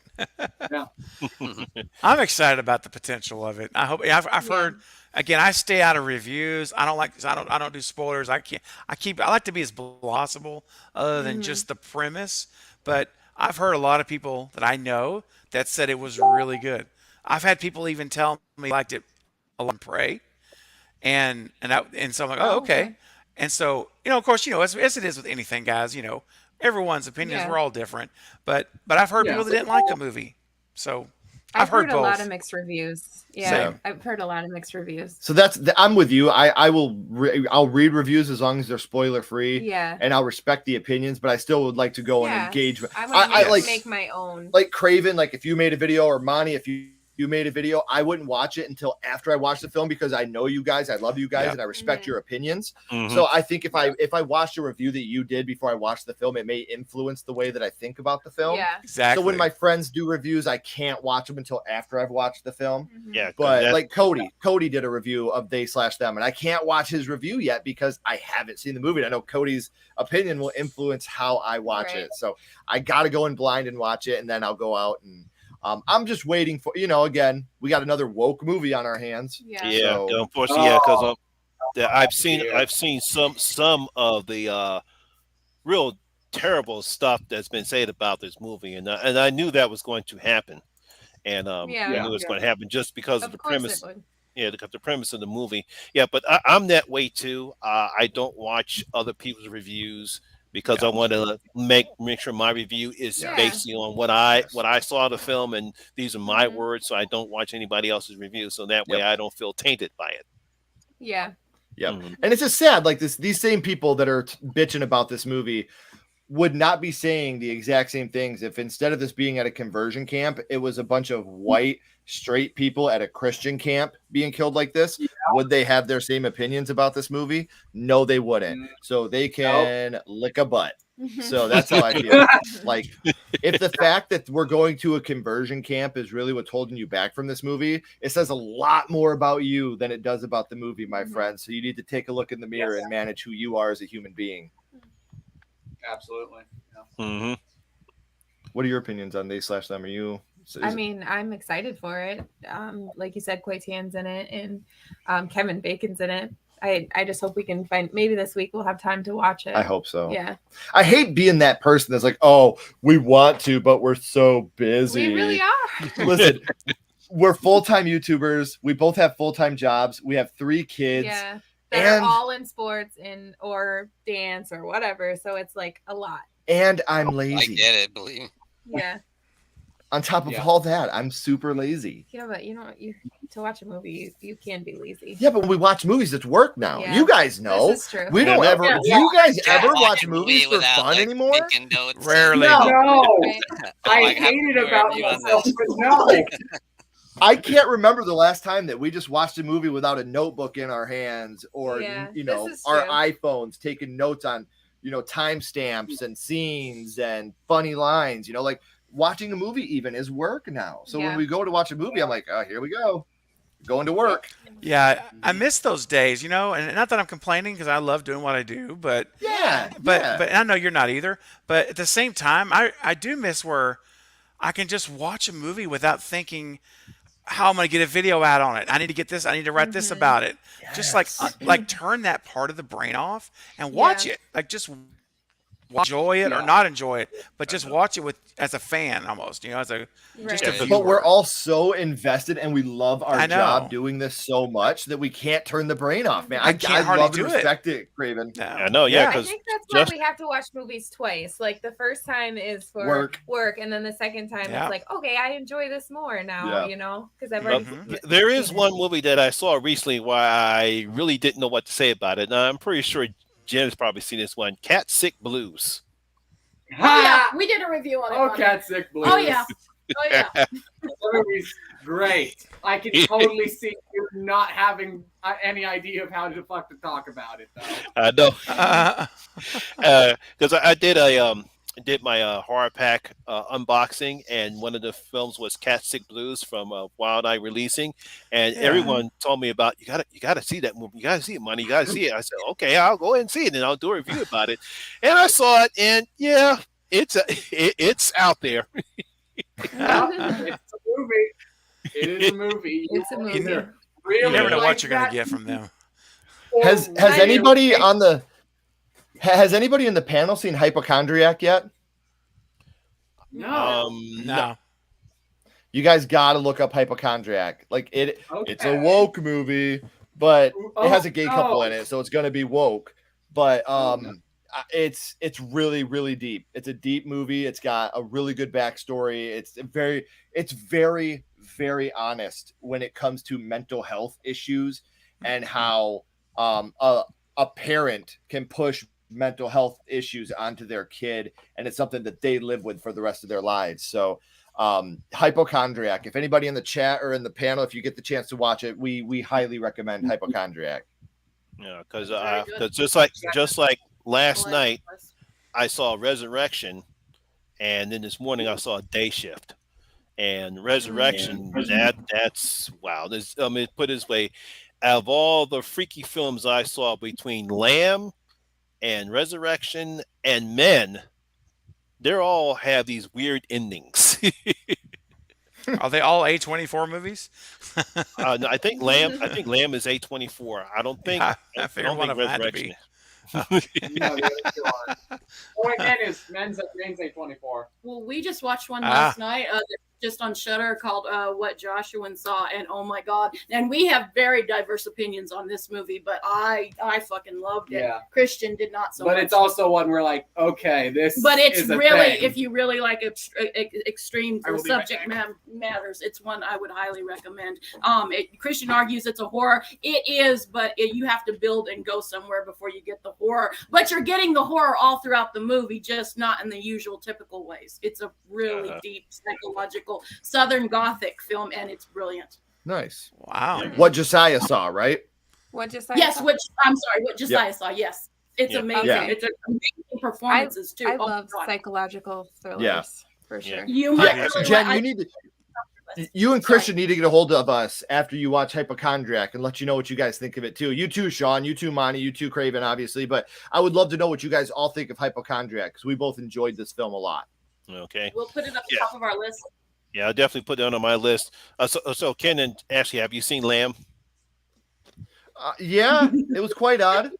I'm excited about the potential of it. I hope. I've heard. Again, I stay out of reviews. I don't do spoilers. I like to be as possible, other than just the premise. But I've heard a lot of people that I know that said it was really good. I've had people even tell me they liked it a lot. Pray, and so I'm like, oh, okay. And so, you know, of course, you know, as it is with anything, guys, you know, everyone's opinions, we're all different. But I've heard people that didn't like the movie. So, I've heard a lot both. of mixed reviews. Yeah, Same. I've heard a lot of mixed reviews. So I'm with you. I'll read reviews as long as they're spoiler free. Yeah. And I'll respect the opinions, but I still would like to go and engage. I want to like make my own. Like Craven, like if you made a video, or Monty, if you made a video, I wouldn't watch it until after I watched the film, because I know you guys, I love you guys, and I respect your opinions. So I think if I watched a review that you did before I watched the film, it may influence the way that I think about the film. Yeah, exactly. So when my friends do reviews, I can't watch them until after I've watched the film. Yeah, but like Cody did a review of They/Them, and I can't watch his review yet because I haven't seen the movie. And I know Cody's opinion will influence how I watch it, so I got to go in blind and watch it, and then I'll go out and. I'm just waiting for, again, we got another woke movie on our hands. Yeah. Unfortunately, because I've seen some of the real terrible stuff that's been said about this movie, and I knew that was going to happen, and I knew it was going to happen just because of the premise. Yeah, the premise of the movie. Yeah, but I'm that way too. I don't watch other people's reviews, because I want to make sure my review is based on what I saw the film, and these are my words, so I don't watch anybody else's review, so that way I don't feel tainted by it. Yeah. And it's just sad, like these same people that are bitching about this movie would not be saying the exact same things if instead of this being at a conversion camp, it was a bunch of white straight people at a Christian camp being killed like this. Would they have their same opinions about this movie? No, they wouldn't. So they can lick a butt. So that's how I feel. Like, if the fact that we're going to a conversion camp is really what's holding you back from this movie, it says a lot more about you than it does about the movie, my friend. So you need to take a look in the mirror and manage who you are as a human being. Absolutely. What are your opinions on They/Them? Are you? I mean, I'm excited for it. Like you said, Quay Tan's in it, and Kevin Bacon's in it. I just hope we can find, maybe this week we'll have time to watch it. I hope so. Yeah. I hate being that person that's like, oh, we want to, but we're so busy. We really are. Listen, we're full-time YouTubers. We both have full-time jobs. We have 3 kids. Yeah. That are all in sports or dance or whatever. So it's like a lot. And I'm lazy. I get it, believe me. Yeah. On top of all that, I'm super lazy. Yeah, but to watch a movie, you can be lazy. Yeah, but when we watch movies, it's work now. Yeah. You guys know. This is true. We don't ever. Do you guys ever watch movies for fun anymore? Rarely. No. I hate it about myself, but no. I can't remember the last time that we just watched a movie without a notebook in our hands, or our iPhones taking notes on timestamps and scenes and funny lines. Like watching a movie even is work now. So when we go to watch a movie, I'm like, oh, here we go, going to work. Yeah, I miss those days, and not that I'm complaining, because I love doing what I do, but but I know you're not either. But at the same time, I do miss where I can just watch a movie without thinking, how am I going to get a video out on it? I need to get this. I need to write this about it. Yes. Just like turn that part of the brain off and watch it. Like just enjoy it or not enjoy it, but just watch it as a fan almost, as a just a viewer. But we're all so invested and we love our job doing this so much that we can't turn the brain off, man. I love and respect it, Craven. No. I know, yeah. I think that's why we have to watch movies twice. Like the first time is for work, and then the second time it's like, okay, I enjoy this more now, because I've already. There is one movie that I saw recently where I really didn't know what to say about it. Now I'm pretty sure Jen's probably seen this one, Cat Sick Blues. Oh, yeah, we did a review on it. Oh, Cat Sick Blues. Oh yeah. The movie's great. I can totally see you not having any idea of how to talk about it, though. I know, because I did my horror pack unboxing, and one of the films was Cat Sick Blues from Wild Eye Releasing, and everyone told me about you gotta see that movie, you gotta see it, Monty, you gotta see it. I said, okay, I'll go ahead and see it, and I'll do a review about it. And I saw it, and it's out there. It's a movie. It is a movie. It's a movie. You never know what you're gonna get from them. Has anybody on the Has anybody in the panel seen Hypochondriac yet? No. No. You guys got to look up Hypochondriac. Like it's a woke movie, but it has a gay couple in it, so it's going to be woke. But it's really, really deep. It's a deep movie. It's got a really good backstory. It's very, very honest when it comes to mental health issues and how a parent can push mental health issues onto their kid, and it's something that they live with for the rest of their lives. So Hypochondriac, if anybody in the chat or in the panel, if you get the chance to watch it, we highly recommend Hypochondriac. Yeah, because just like last night, I saw Resurrection, and then this morning I saw Day Shift. And Resurrection, that's wow. Put it this way, out of all the freaky films I saw between Lamb and Resurrection and Men, they all have these weird endings. Are they all A24 movies? No, I think Lamb is A24. I don't think I figured one of them had to Resurrection. be. No, the other two are. Oh, wait, men's A24. Well, we just watched one last night, just on Shudder, called "What Joshua Saw," and oh my god! And we have very diverse opinions on this movie, but I fucking loved it. Yeah. Christian did not so But much. it's also one where like, okay, this. But it's is a really, thing. if you really like extreme I will be right subject back. matters, it's one I would highly recommend. Christian argues it's a horror. It is, but you have to build and go somewhere before you get the horror. But you're getting the horror all throughout the movie, just not in the usual typical ways. It's a really deep psychological Southern Gothic film, and it's brilliant. Nice. Wow. What Josiah saw, right? What just Yes, what Josiah saw. Yes, it's amazing. Yeah. It's amazing performances too. I Oh, love God. psychological thrillers for sure. You might Yeah, really Jen, like- you need to. You and Christian need to get a hold of us after you watch Hypochondriac and let you know what you guys think of it too. You too, Sean. You too, Monty. You too, Craven, obviously. But I would love to know what you guys all think of Hypochondriac because we both enjoyed this film a lot. Okay. We'll put it up the top of our list. Yeah, I'll definitely put that on my list. So Ken and Ashley, have you seen Lamb? Yeah, it was quite odd.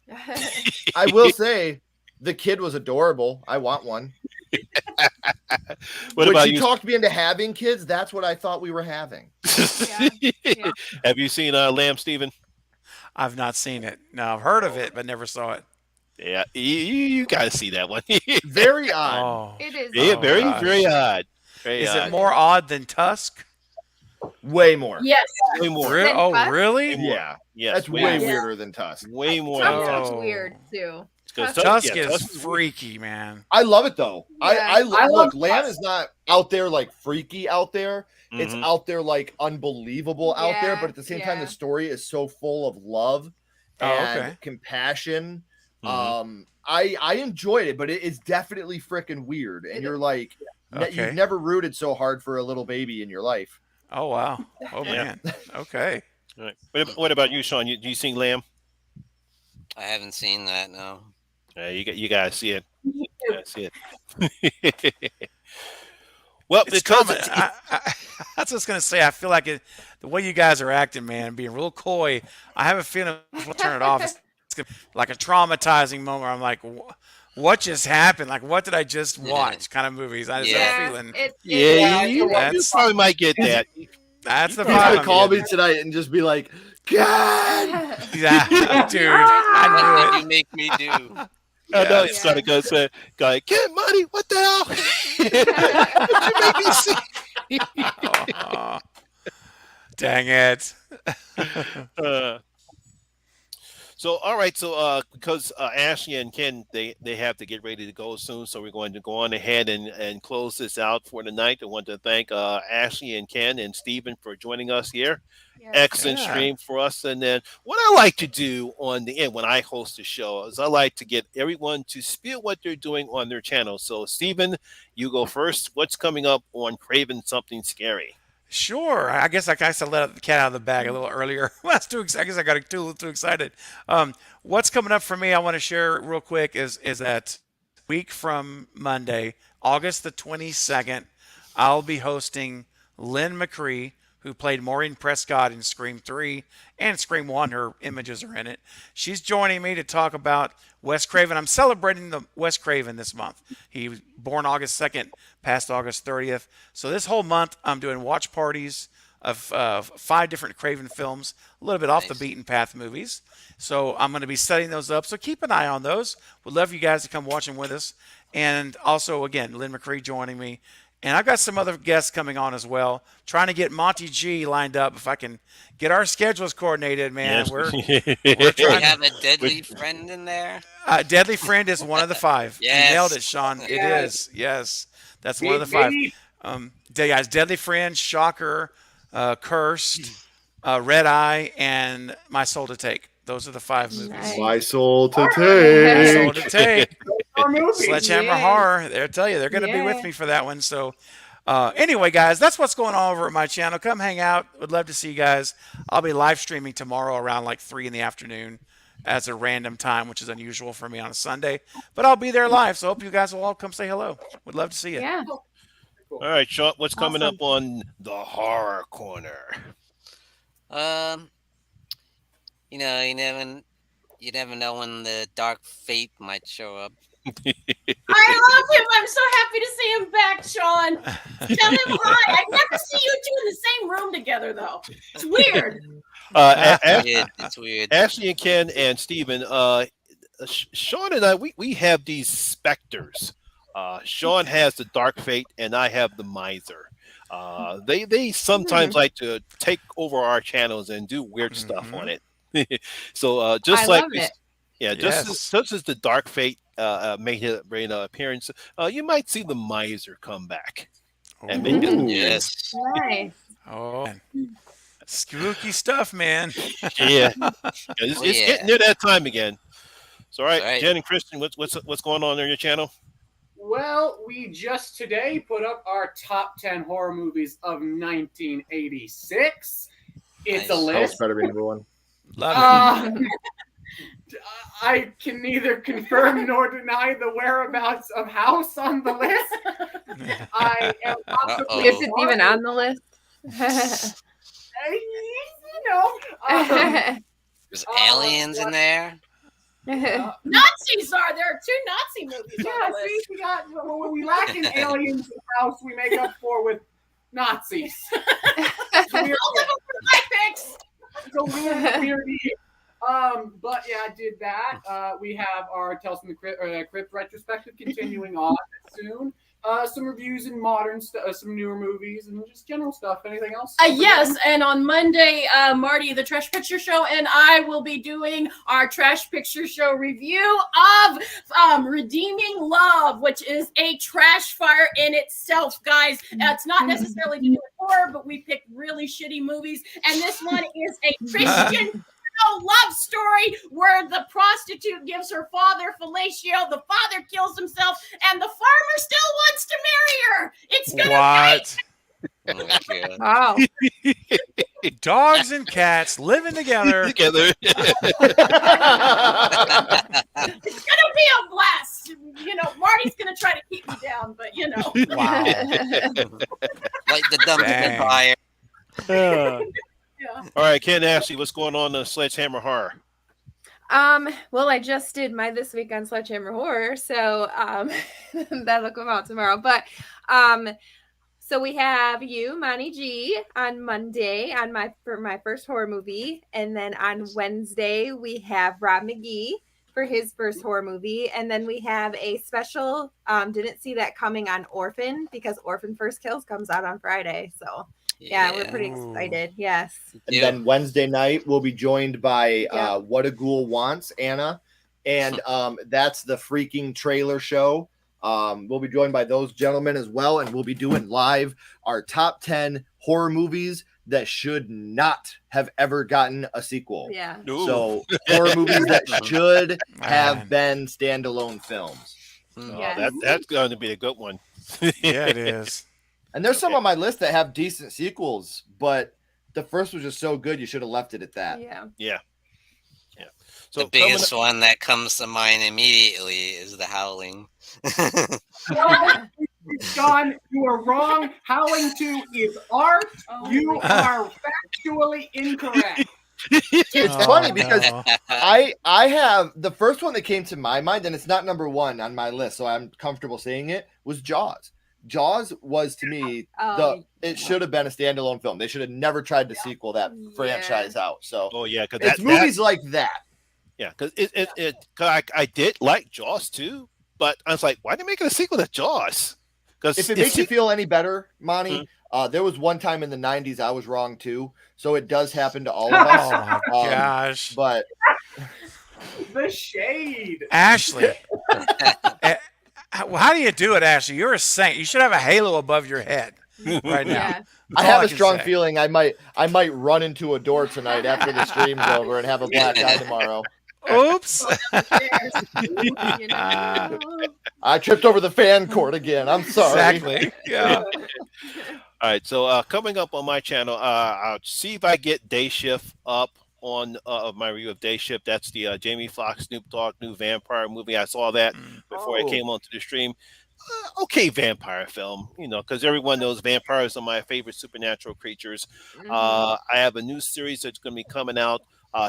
I will say the kid was adorable. I want one. What when about she you? talked me into having kids, that's what I thought we were having. Yeah. Have you seen Lamb, Stephen? I've not seen it. No, I've heard of it, but never saw it. Yeah, you got to see that one. Very odd. Oh. It is. Yeah, Oh, very, gosh. very odd. Very Is odd. it more odd than Tusk? Way more. Yes. Way more. Re- oh, Tusk? really? Yeah. Yes, That's way more. weirder than Tusk. Way more. Tusk than is Oh. weird too. Tusk. Tusk Yeah, is Tusk is freaky, man. I love it though. Yeah. I love look. Lamb Tusk. is not out there like freaky out there. It's Mhm. out there like unbelievable out there. Yeah, But at the same time, yeah. the story is so full of love Oh, and okay. compassion. Mhm. I enjoyed it, but it is definitely freaking weird. And It you're is. like, Okay. you've never rooted so hard for a little baby in your life. Oh, wow. Oh, Yeah. man. Okay. All right. What about you, Sean? You seen Lamb? I haven't seen that. No. You gotta see it. You gotta see it. Well, It's because coming. That's what I was going to say. I feel like the way you guys are acting, man, being real coy, I have a feeling we'll turn it off. It's like a traumatizing moment. I'm like, what just happened? Like, what did I just watch? Kind of movies. I just have a feeling. yeah, you That's- probably might get that. That's the He's vibe. gonna I'm call me getting. tonight and just be like, God. Yeah, dude, I What did you make me do? I know Yeah. it's gonna go say, "Guy, get money. What the hell? What you make me see?" knew it. Oh, dang it. So all right, so because Ashley and Ken they have to get ready to go soon, so we're going to go on ahead and close this out for tonight. I want to thank Ashley and Ken and Stephen for joining us here. Excellent Yeah. stream for us. And then what I like to do on the end when I host the show is I like to get everyone to spill what they're doing on their channel. So Stephen, you go first. What's coming up on Craven Something Scary? Sure. I guess I let the cat out of the bag a little earlier. That's too excited. I guess I got too excited. What's coming up for me, I want to share real quick is that week from Monday, August the 22nd, I'll be hosting Lynn McCree, who played Maureen Prescott in Scream 3 and Scream 1. Her images are in it. She's joining me to talk about Wes Craven. I'm celebrating the Wes Craven this month. He was born August 2nd, passed August 30th. So this whole month, I'm doing watch parties of 5 different Craven films, a little bit off the Nice. beaten path movies. So I'm going to be setting those up. So keep an eye on those. Would love you guys to come watch them with us. And also, again, Lynn McCree joining me. And I've got some other guests coming on as well. Trying to get Monty G lined up. If I can get our schedules coordinated, man. Yes. We're Do trying you to. have a deadly friend in there? Deadly Friend is one of the 5. Yes. You nailed it, Sean. It Yes. is. Yes. That's one of the 5. Guys, Deadly Friend, Shocker, Cursed, Red Eye, and My Soul to Take. Those are the 5 movies. Nice. My soul to My Soul take. to Take. Our movie. Sledgehammer Yeah. Horror. They'll tell you they're going to be with Yeah. me for that one. So, anyway, guys, that's what's going on over at my channel. Come hang out. Would love to see you guys. I'll be live streaming tomorrow around like 3 in the afternoon as a random time, which is unusual for me on a Sunday. But I'll be there live. So, hope you guys will all come say hello. Would love to see you. Yeah. All right, Sean, what's coming Awesome. up on the horror corner? You know, you never know when the dark fate might show up. I love him. I'm so happy to see him back, Sean. Tell him hi. I never see you two in the same room together, though. It's weird. It's weird. Ashley and Ken and Stephen, Sean and I, we have these specters. Sean has the dark fate, and I have the miser. They sometimes like to take over our channels and do weird stuff on it. So just I like love it. yeah, just as the dark fate made his appearance, you might see the miser come back. And make it, Ooh. Yes. Nice. Oh, man. Spooky stuff, man. yeah, it's Yeah. getting near that time again. So, all right, Right. Jen and Christian, what's going on your channel? Well, we just today put up our top 10 horror movies of 1986. It's a Nice. House list. better be number 1. Love Uh, I can neither confirm nor deny the whereabouts of House on the list. it. I am Uh-oh. If it's even on the list. There's aliens in there. Nazis are. There are 2 Nazi movies Yeah, on the see, list. when we lack in aliens in House, we make up for with Nazis. All of them were my picks. It's a weird year. But yeah, I did that. We have our Tales from the Crypt retrospective continuing on soon. Some reviews in modern stuff, some newer movies, and just general stuff. Anything else? Yes, and on Monday, Marty, the Trash Picture Show, and I will be doing our Trash Picture Show review of Redeeming Love, which is a trash fire in itself, guys. It's not necessarily to do with horror, but we picked really shitty movies, and this one is a Christian love story where the prostitute gives her father fellatio, the father kills himself, and the farmer still wants to marry her. It's gonna What? Oh my God. Wow. Dogs and cats living together. Together. It's gonna be a blast. You know, Marty's gonna try to keep me down, but you know. Wow. Like the dumpster Dang. fire. Yeah. All right, Ken and Ashley, what's going on in Sledgehammer Horror? Well, I just did my This Week on Sledgehammer Horror, so that'll come out tomorrow. But so we have you, Monty G, on Monday for my first horror movie, and then on Wednesday we have Rob McGee for his first horror movie, and then we have a special. Didn't see that coming on Orphan because Orphan First Kills comes out on Friday, so. Yeah, we're pretty excited. Yes. And then Wednesday night we'll be joined by Yeah. What a Ghoul Wants, Anna, and that's the freaking trailer show. We'll be joined by those gentlemen as well, and we'll be doing live our top 10 horror movies that should not have ever gotten a sequel. Yeah. Ooh. So horror movies that should Man. have been standalone films. Yes. That's going to be a good one. Yeah, it is. And there's some on my list that have decent sequels, but the first was just so good you should have left it at that. Yeah. So The biggest one that comes to mind immediately is The Howling. John, you are wrong. Howling 2 is art. Oh, You my God. are factually incorrect. It's Oh, funny because no. I have the first one that came to my mind, and it's not number 1 on my list, so I'm comfortable saying it, was Jaws. Jaws was to me it should have been a standalone film. They should have never tried to sequel that franchise out. So Oh yeah, because it's movies like that. Yeah, because I did like Jaws too, but I was like, why did they make it a sequel to Jaws? Because If it makes you feel any better, Monty, there was one time in the 90s I was wrong too. So it does happen to all of us. Oh my gosh. But The shade. Ashley. How do you do it, Ashley? You're a saint. You should have a halo above your head right now. Yeah. That's I all have a can strong say. feeling I might run into a door tonight after the stream's over and have a black eye tomorrow. Oops. You know? I tripped over the fan cord again. I'm sorry. Exactly. Yeah. all right, so coming up on my channel, I'll see if I get Day Shift up on my review of Day Shift. That's the Jamie Foxx, Snoop Dogg new vampire movie. I saw that before I came onto the stream. Okay, vampire film, because everyone knows vampires are my favorite supernatural creatures. I have a new series that's going to be coming out.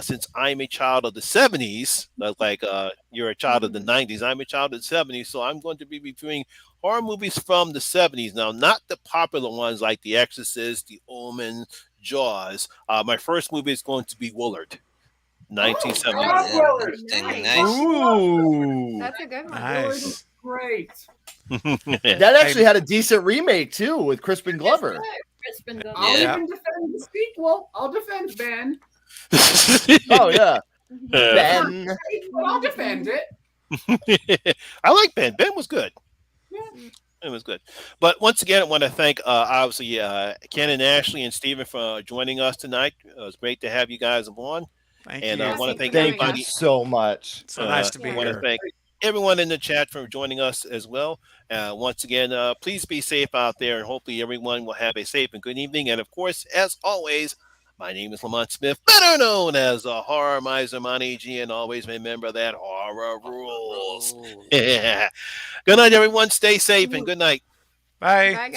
Since I'm a child of the 70s, like you're a child of the 90s, I'm a child of the 70s, so I'm going to be reviewing horror movies from the 70s. Now, not the popular ones like The Exorcist, The Omen, Jaws. My first movie is going to be Willard, 1970. Nice. Ooh. That's a good one. Nice. Great. That actually had a decent remake too with Crispin Glover. Crispin Glover. I'll Yeah. even defend the sequel. I'll defend Ben. Oh yeah. Ben. But I'll defend it. I like Ben. Ben was good. It was good. But once again, I want to thank, obviously, Ken and Ashley and Stephen for joining us tonight. It was great to have you guys on. Thank And you. I want to thank Thank everybody. you so much. So nice to be I want to here. thank everyone in the chat for joining us as well. Once again, please be safe out there, and hopefully everyone will have a safe and good evening. And of course, as always, my name is Lamont Smith, better known as the Horror Miser Monty G, and always remember that horror rules. Good night, everyone. Stay safe and good night. Bye. Bye, guys.